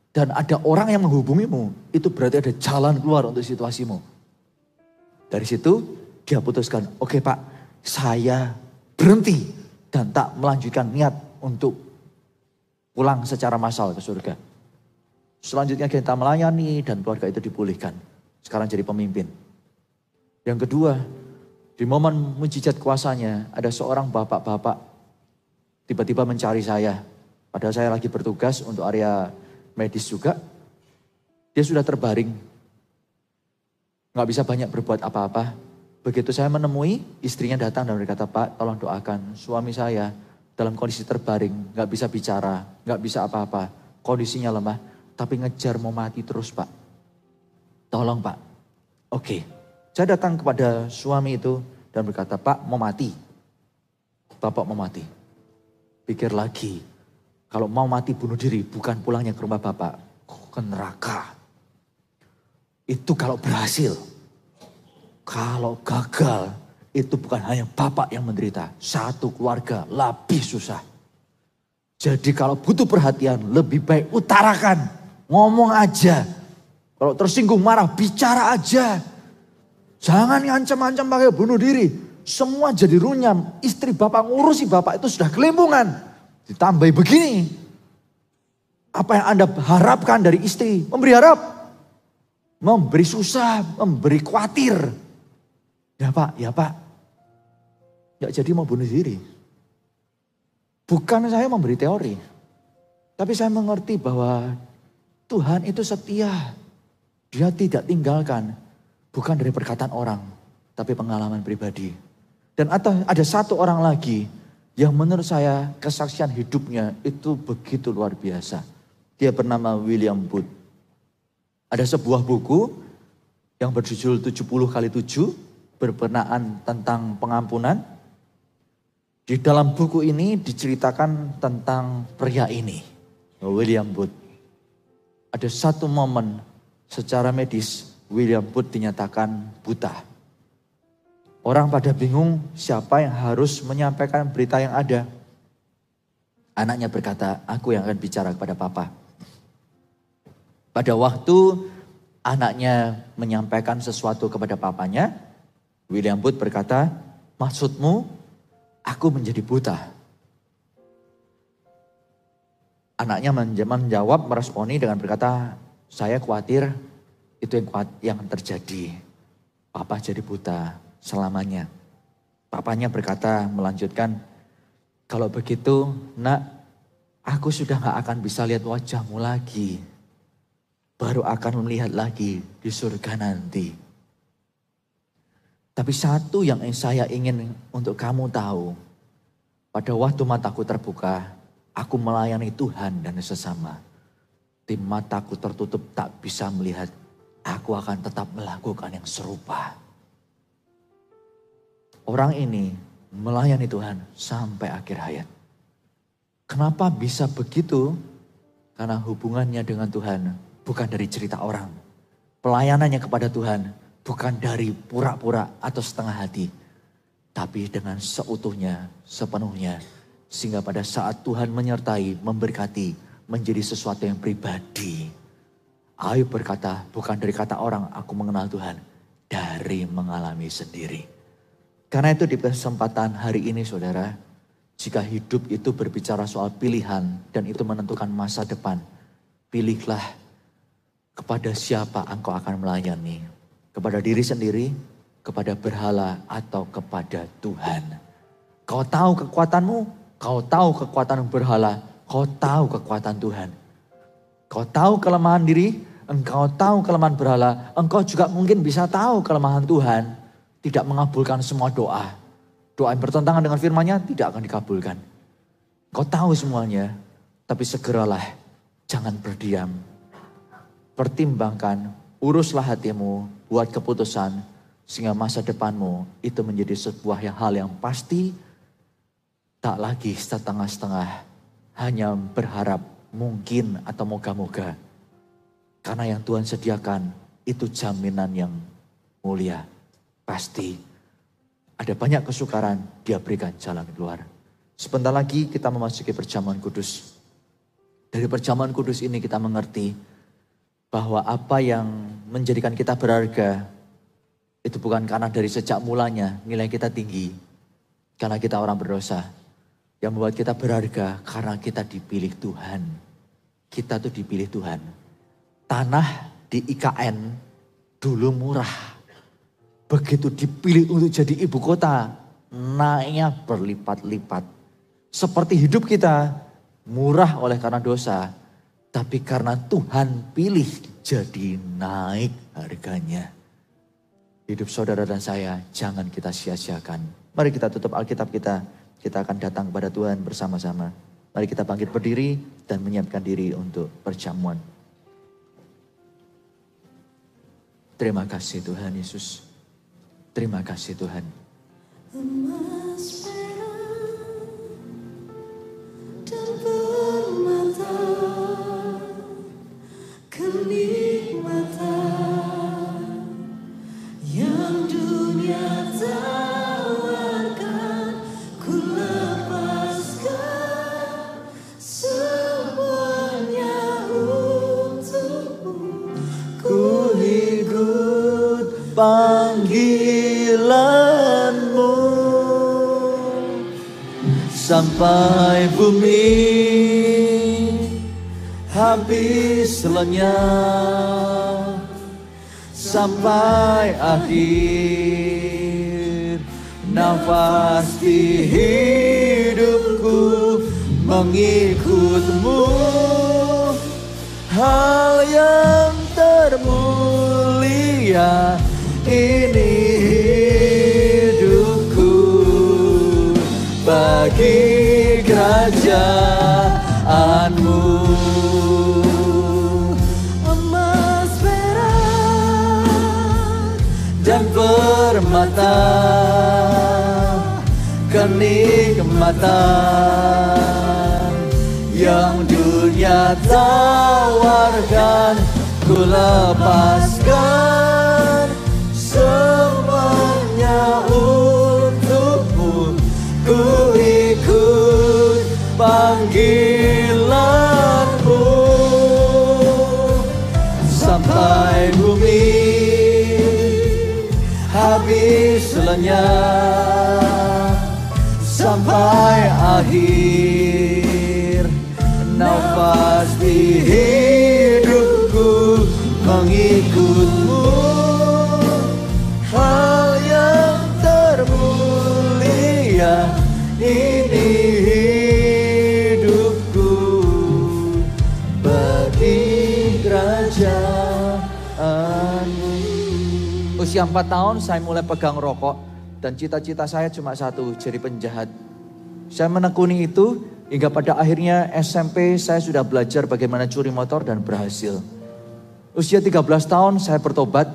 dan ada orang yang menghubungimu, itu berarti ada jalan keluar untuk situasimu. Dari situ dia putuskan, oke Pak, saya berhenti dan tak melanjutkan niat untuk pulang secara massal ke surga. Selanjutnya kita melayani dan keluarga itu dipulihkan. Sekarang jadi pemimpin. Yang kedua, di momen mujizat kuasanya, ada seorang bapak-bapak tiba-tiba mencari saya. Padahal saya lagi bertugas untuk area medis juga. Dia sudah terbaring. Nggak bisa banyak berbuat apa-apa. Begitu saya menemui, istrinya datang dan berkata, Pak tolong doakan suami saya dalam kondisi terbaring. Nggak bisa bicara, nggak bisa apa-apa. Kondisinya lemah, tapi ngejar mau mati terus Pak. Tolong Pak. Oke. Saya datang kepada suami itu dan berkata, Pak mau mati. Bapak mau mati. Pikir lagi, kalau mau mati bunuh diri bukan pulangnya ke rumah Bapak. Ke neraka. Itu kalau berhasil. Kalau gagal, itu bukan hanya Bapak yang menderita. Satu keluarga lebih susah. Jadi kalau butuh perhatian lebih baik utarakan. Ngomong aja. Kalau tersinggung marah bicara aja. Jangan ngancam-ngancam pakai bunuh diri. Semua jadi runyam. Istri Bapak ngurusi Bapak itu sudah kelimpungan. Ditambahi begini. Apa yang Anda harapkan dari istri? Memberi harap. Memberi susah, memberi khawatir. Ya Pak, ya Pak. Ya jadi mau bunuh diri. Bukan saya memberi teori. Tapi saya mengerti bahwa Tuhan itu setia. Dia tidak tinggalkan. Bukan dari perkataan orang, tapi pengalaman pribadi. Dan ada satu orang lagi yang menurut saya kesaksian hidupnya itu begitu luar biasa. Dia bernama William Booth. Ada sebuah buku yang berjudul 70 kali 7 berkenaan tentang pengampunan. Di dalam buku ini diceritakan tentang pria ini, William Booth. Ada satu momen secara medis William Booth dinyatakan buta. Orang pada bingung siapa yang harus menyampaikan berita yang ada. Anaknya berkata, aku yang akan bicara kepada papa. Pada waktu anaknya menyampaikan sesuatu kepada papanya, William Booth berkata, maksudmu aku menjadi buta? Anaknya menjawab, meresponi dengan berkata, saya khawatir itu yang terjadi. Papa jadi buta selamanya. Papanya berkata, melanjutkan, kalau begitu nak, aku sudah gak akan bisa lihat wajahmu lagi. Baru akan melihat lagi di surga nanti. Tapi satu yang saya ingin untuk kamu tahu. Pada waktu mataku terbuka, aku melayani Tuhan dan sesama. Di mataku tertutup tak bisa melihat. Aku akan tetap melakukan yang serupa. Orang ini melayani Tuhan sampai akhir hayat. Kenapa bisa begitu? Karena hubungannya dengan Tuhan bukan dari cerita orang. Pelayanannya kepada Tuhan bukan dari pura-pura atau setengah hati. Tapi dengan seutuhnya, sepenuhnya. Sehingga pada saat Tuhan menyertai, memberkati, menjadi sesuatu yang pribadi. Ayub berkata, bukan dari kata orang, aku mengenal Tuhan. Dari mengalami sendiri. Karena itu di kesempatan hari ini saudara, jika hidup itu berbicara soal pilihan dan itu menentukan masa depan, pilihlah kepada siapa engkau akan melayani. Kepada diri sendiri, kepada berhala, atau kepada Tuhan. Kau tahu kekuatanmu, kau tahu kekuatan berhala, kau tahu kekuatan Tuhan. Kau tahu kelemahan diri, engkau tahu kelemahan berhala, engkau juga mungkin bisa tahu kelemahan Tuhan. Tidak mengabulkan semua doa. Doa yang bertentangan dengan firman-Nya tidak akan dikabulkan. Kau tahu semuanya, tapi segeralah, jangan berdiam. Pertimbangkan, uruslah hatimu, buat keputusan, sehingga masa depanmu itu menjadi sebuah hal yang pasti, tak lagi setengah-setengah, hanya berharap mungkin atau moga-moga. Karena yang Tuhan sediakan itu jaminan yang mulia, pasti. Ada banyak kesukaran, Dia berikan jalan keluar. Sebentar lagi kita memasuki perjamuan kudus. Dari perjamuan kudus ini kita mengerti bahwa apa yang menjadikan kita berharga itu bukan karena dari sejak mulanya nilai kita tinggi. Karena kita orang berdosa. Yang membuat kita berharga karena kita dipilih Tuhan. Kita tuh dipilih Tuhan. Tanah di IKN dulu murah. Begitu dipilih untuk jadi ibu kota, naiknya berlipat-lipat. Seperti hidup kita, murah oleh karena dosa. Tapi karena Tuhan pilih, jadi naik harganya. Hidup saudara dan saya, jangan kita sia-siakan. Mari kita tutup Alkitab kita. Kita akan datang kepada Tuhan bersama-sama. Mari kita bangkit berdiri dan menyiapkan diri untuk perjamuan. Terima kasih Tuhan Yesus. Terima kasih Tuhan. Emas merah dan permata, kenikmatan yang dunia tawarkan, ku lepaskan semuanya untukmu. Ku ikut panggilanmu sampai bumi habis lenyap, sampai akhir nafas di hidupku mengikutmu. Hal yang termulia ini hidupku bagi kerajaanmu. Emas perak Dan permata, kenikmatan yang dunia tawarkan, ku lepaskan semuanya untukmu. Ku ikut panggilanmu sampai bumi habis lenyap, sampai akhir nafas di hidupku mengikutmu. Hal yang termulia ini hidupku bagi kerajaanmu. Usia 4 tahun saya mulai pegang rokok dan cita-cita saya cuma satu, jadi penjahat. Saya menekuni itu hingga pada akhirnya SMP saya sudah belajar bagaimana curi motor dan berhasil. Usia 13 tahun saya bertobat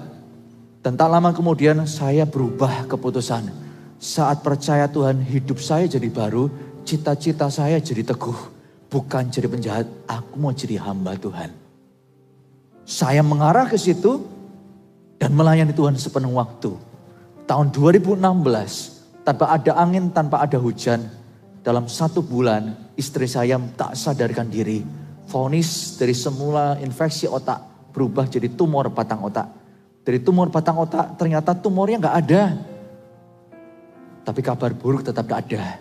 dan tak lama kemudian saya berubah keputusan. Saat percaya Tuhan hidup saya jadi baru, cita-cita saya jadi teguh. Bukan jadi penjahat, aku mau jadi hamba Tuhan. Saya mengarah ke situ dan melayani Tuhan sepenuh waktu. Tahun 2016, tanpa ada angin, tanpa ada hujan, dalam 1 bulan istri saya tak sadarkan diri. Vonis dari semula infeksi otak berubah jadi tumor batang otak. Dari tumor batang otak ternyata tumornya nggak ada. Tapi kabar buruk tetap gak ada.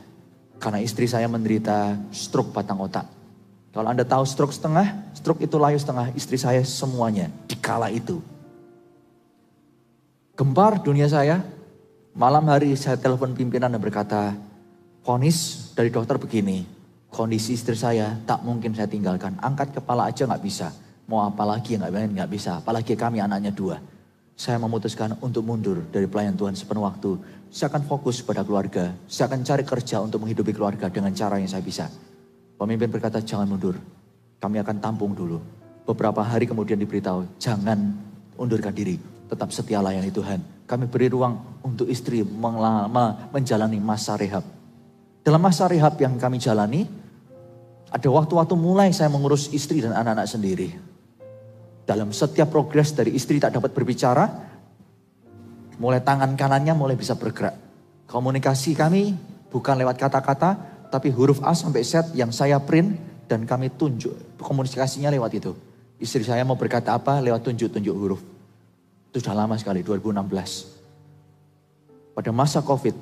Karena istri saya menderita stroke batang otak. Kalau Anda tahu stroke setengah, stroke itu layu setengah, istri saya semuanya di kala itu. Gempar dunia saya, malam hari saya telepon pimpinan dan berkata, vonis dari dokter begini, kondisi istri saya tak mungkin saya tinggalkan, angkat kepala aja gak bisa. Mau apa lagi yang gak bisa, apalagi kami anaknya 2. Saya memutuskan untuk mundur dari pelayan Tuhan sepenuh waktu. Saya akan fokus pada keluarga, saya akan cari kerja untuk menghidupi keluarga dengan cara yang saya bisa. Pemimpin berkata jangan mundur, kami akan tampung dulu. Beberapa hari kemudian diberitahu, jangan undurkan diri, tetap setia layani Tuhan. Kami beri ruang untuk istri menjalani masa rehab. Dalam masa rehab yang kami jalani, ada waktu-waktu mulai saya mengurus istri dan anak-anak sendiri. Dalam setiap progres dari istri tak dapat berbicara, mulai tangan kanannya mulai bisa bergerak. Komunikasi kami bukan lewat kata-kata, tapi huruf A sampai Z yang saya print dan kami tunjuk. Komunikasinya lewat itu. Istri saya mau berkata apa lewat tunjuk-tunjuk huruf. Itu sudah lama sekali, 2016. Pada masa COVID,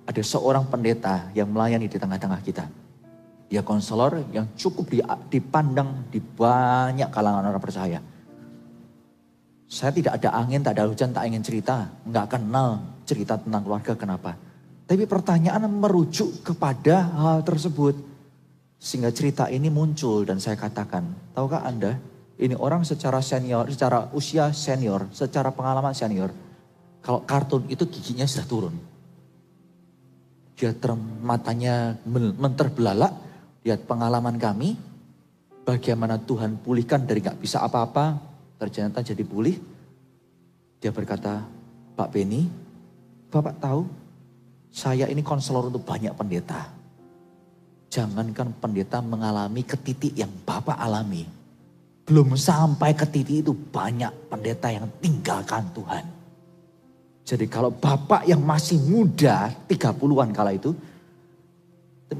ada seorang pendeta yang melayani di tengah-tengah kita. Dia konselor yang cukup dipandang di banyak kalangan orang percaya. Saya tidak ada angin, tak ada hujan, tak ingin cerita. Nggak kenal cerita tentang keluarga, kenapa. Tapi pertanyaan merujuk kepada hal tersebut. Sehingga cerita ini muncul dan saya katakan, tahukah Anda, ini orang secara senior, secara usia senior, secara pengalaman senior. Kalau kartun itu giginya sudah turun. Dia matanya menterbelalak, lihat pengalaman kami, bagaimana Tuhan pulihkan dari gak bisa apa-apa, ternyata jadi pulih. Dia berkata, Pak Benny, Bapak tahu, saya ini konselor untuk banyak pendeta. Jangankan pendeta mengalami ke titik yang Bapak alami. Belum sampai ke titik itu banyak pendeta yang tinggalkan Tuhan. Jadi kalau Bapak yang masih muda, 30-an kala itu,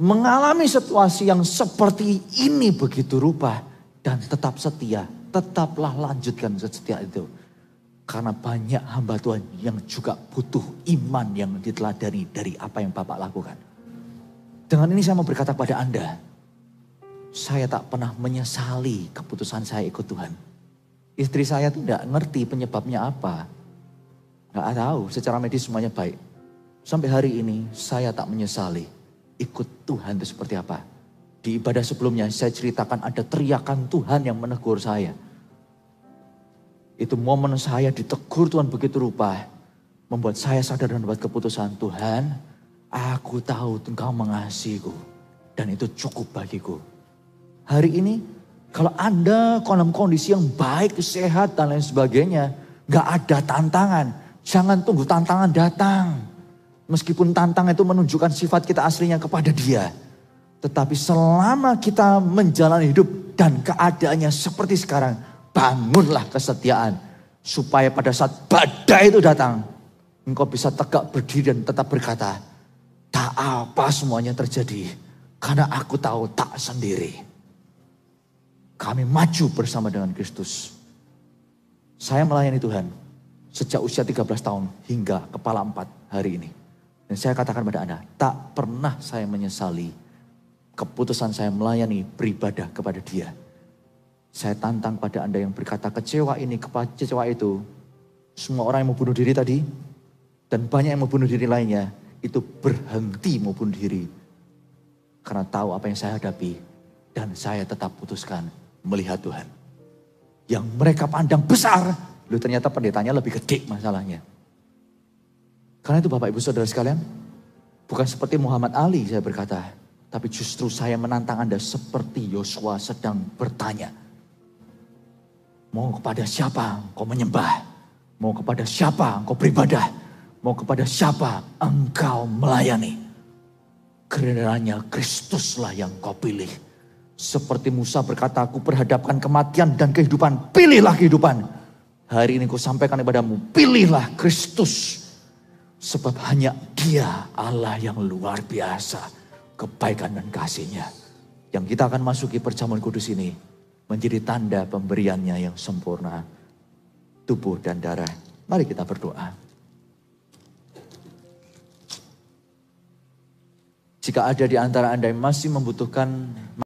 mengalami situasi yang seperti ini begitu rupa dan tetap setia, tetaplah lanjutkan setia itu. Karena banyak hamba Tuhan yang juga butuh iman yang diteladani dari apa yang Bapak lakukan. Dengan ini saya mau berkata kepada Anda, saya tak pernah menyesali keputusan saya ikut Tuhan. Istri saya tidak ngerti penyebabnya apa. Gak tahu, secara medis semuanya baik. Sampai hari ini saya tak menyesali ikut Tuhan itu seperti apa. Di ibadah sebelumnya saya ceritakan ada teriakan Tuhan yang menegur saya. Itu momen saya ditegur Tuhan begitu rupa. Membuat saya sadar dan membuat keputusan, Tuhan, aku tahu Engkau mengasihiku. Dan itu cukup bagiku. Hari ini kalau Anda dalam kondisi yang baik, sehat dan lain sebagainya. Gak ada tantangan. Jangan tunggu tantangan datang. Meskipun tantangan itu menunjukkan sifat kita aslinya kepada Dia. Tetapi selama kita menjalani hidup dan keadaannya seperti sekarang, bangunlah kesetiaan. Supaya pada saat badai itu datang, engkau bisa tegak berdiri dan tetap berkata, tak apa semuanya terjadi. Karena aku tahu tak sendiri. Kami maju bersama dengan Kristus. Saya melayani Tuhan sejak usia 13 tahun hingga kepala 4 hari ini. Dan saya katakan pada Anda, tak pernah saya menyesali keputusan saya melayani beribadah kepada Dia. Saya tantang pada Anda yang berkata kecewa ini, kecewa itu. Semua orang yang mau bunuh diri tadi, dan banyak yang mau bunuh diri lainnya, itu berhenti mau bunuh diri. Karena tahu apa yang saya hadapi, dan saya tetap putuskan melihat Tuhan. Yang mereka pandang besar, loh ternyata pendetanya lebih gede masalahnya. Karena itu Bapak Ibu Saudara sekalian, bukan seperti Muhammad Ali saya berkata, tapi justru saya menantang Anda seperti Yosua sedang bertanya. Mau kepada siapa engkau menyembah? Mau kepada siapa engkau beribadah? Mau kepada siapa engkau melayani? Kiranya Kristuslah yang kau pilih. Seperti Musa berkata, aku perhadapkan kematian dan kehidupan, pilihlah kehidupan. Hari ini ku sampaikan kepadamu, pilihlah Kristus. Sebab hanya Dia Allah yang luar biasa, kebaikan dan kasih-Nya. Yang kita akan masuki perjamuan kudus ini menjadi tanda pemberiannya yang sempurna. Tubuh dan darah. Mari kita berdoa. Jika ada di antara Anda yang masih membutuhkan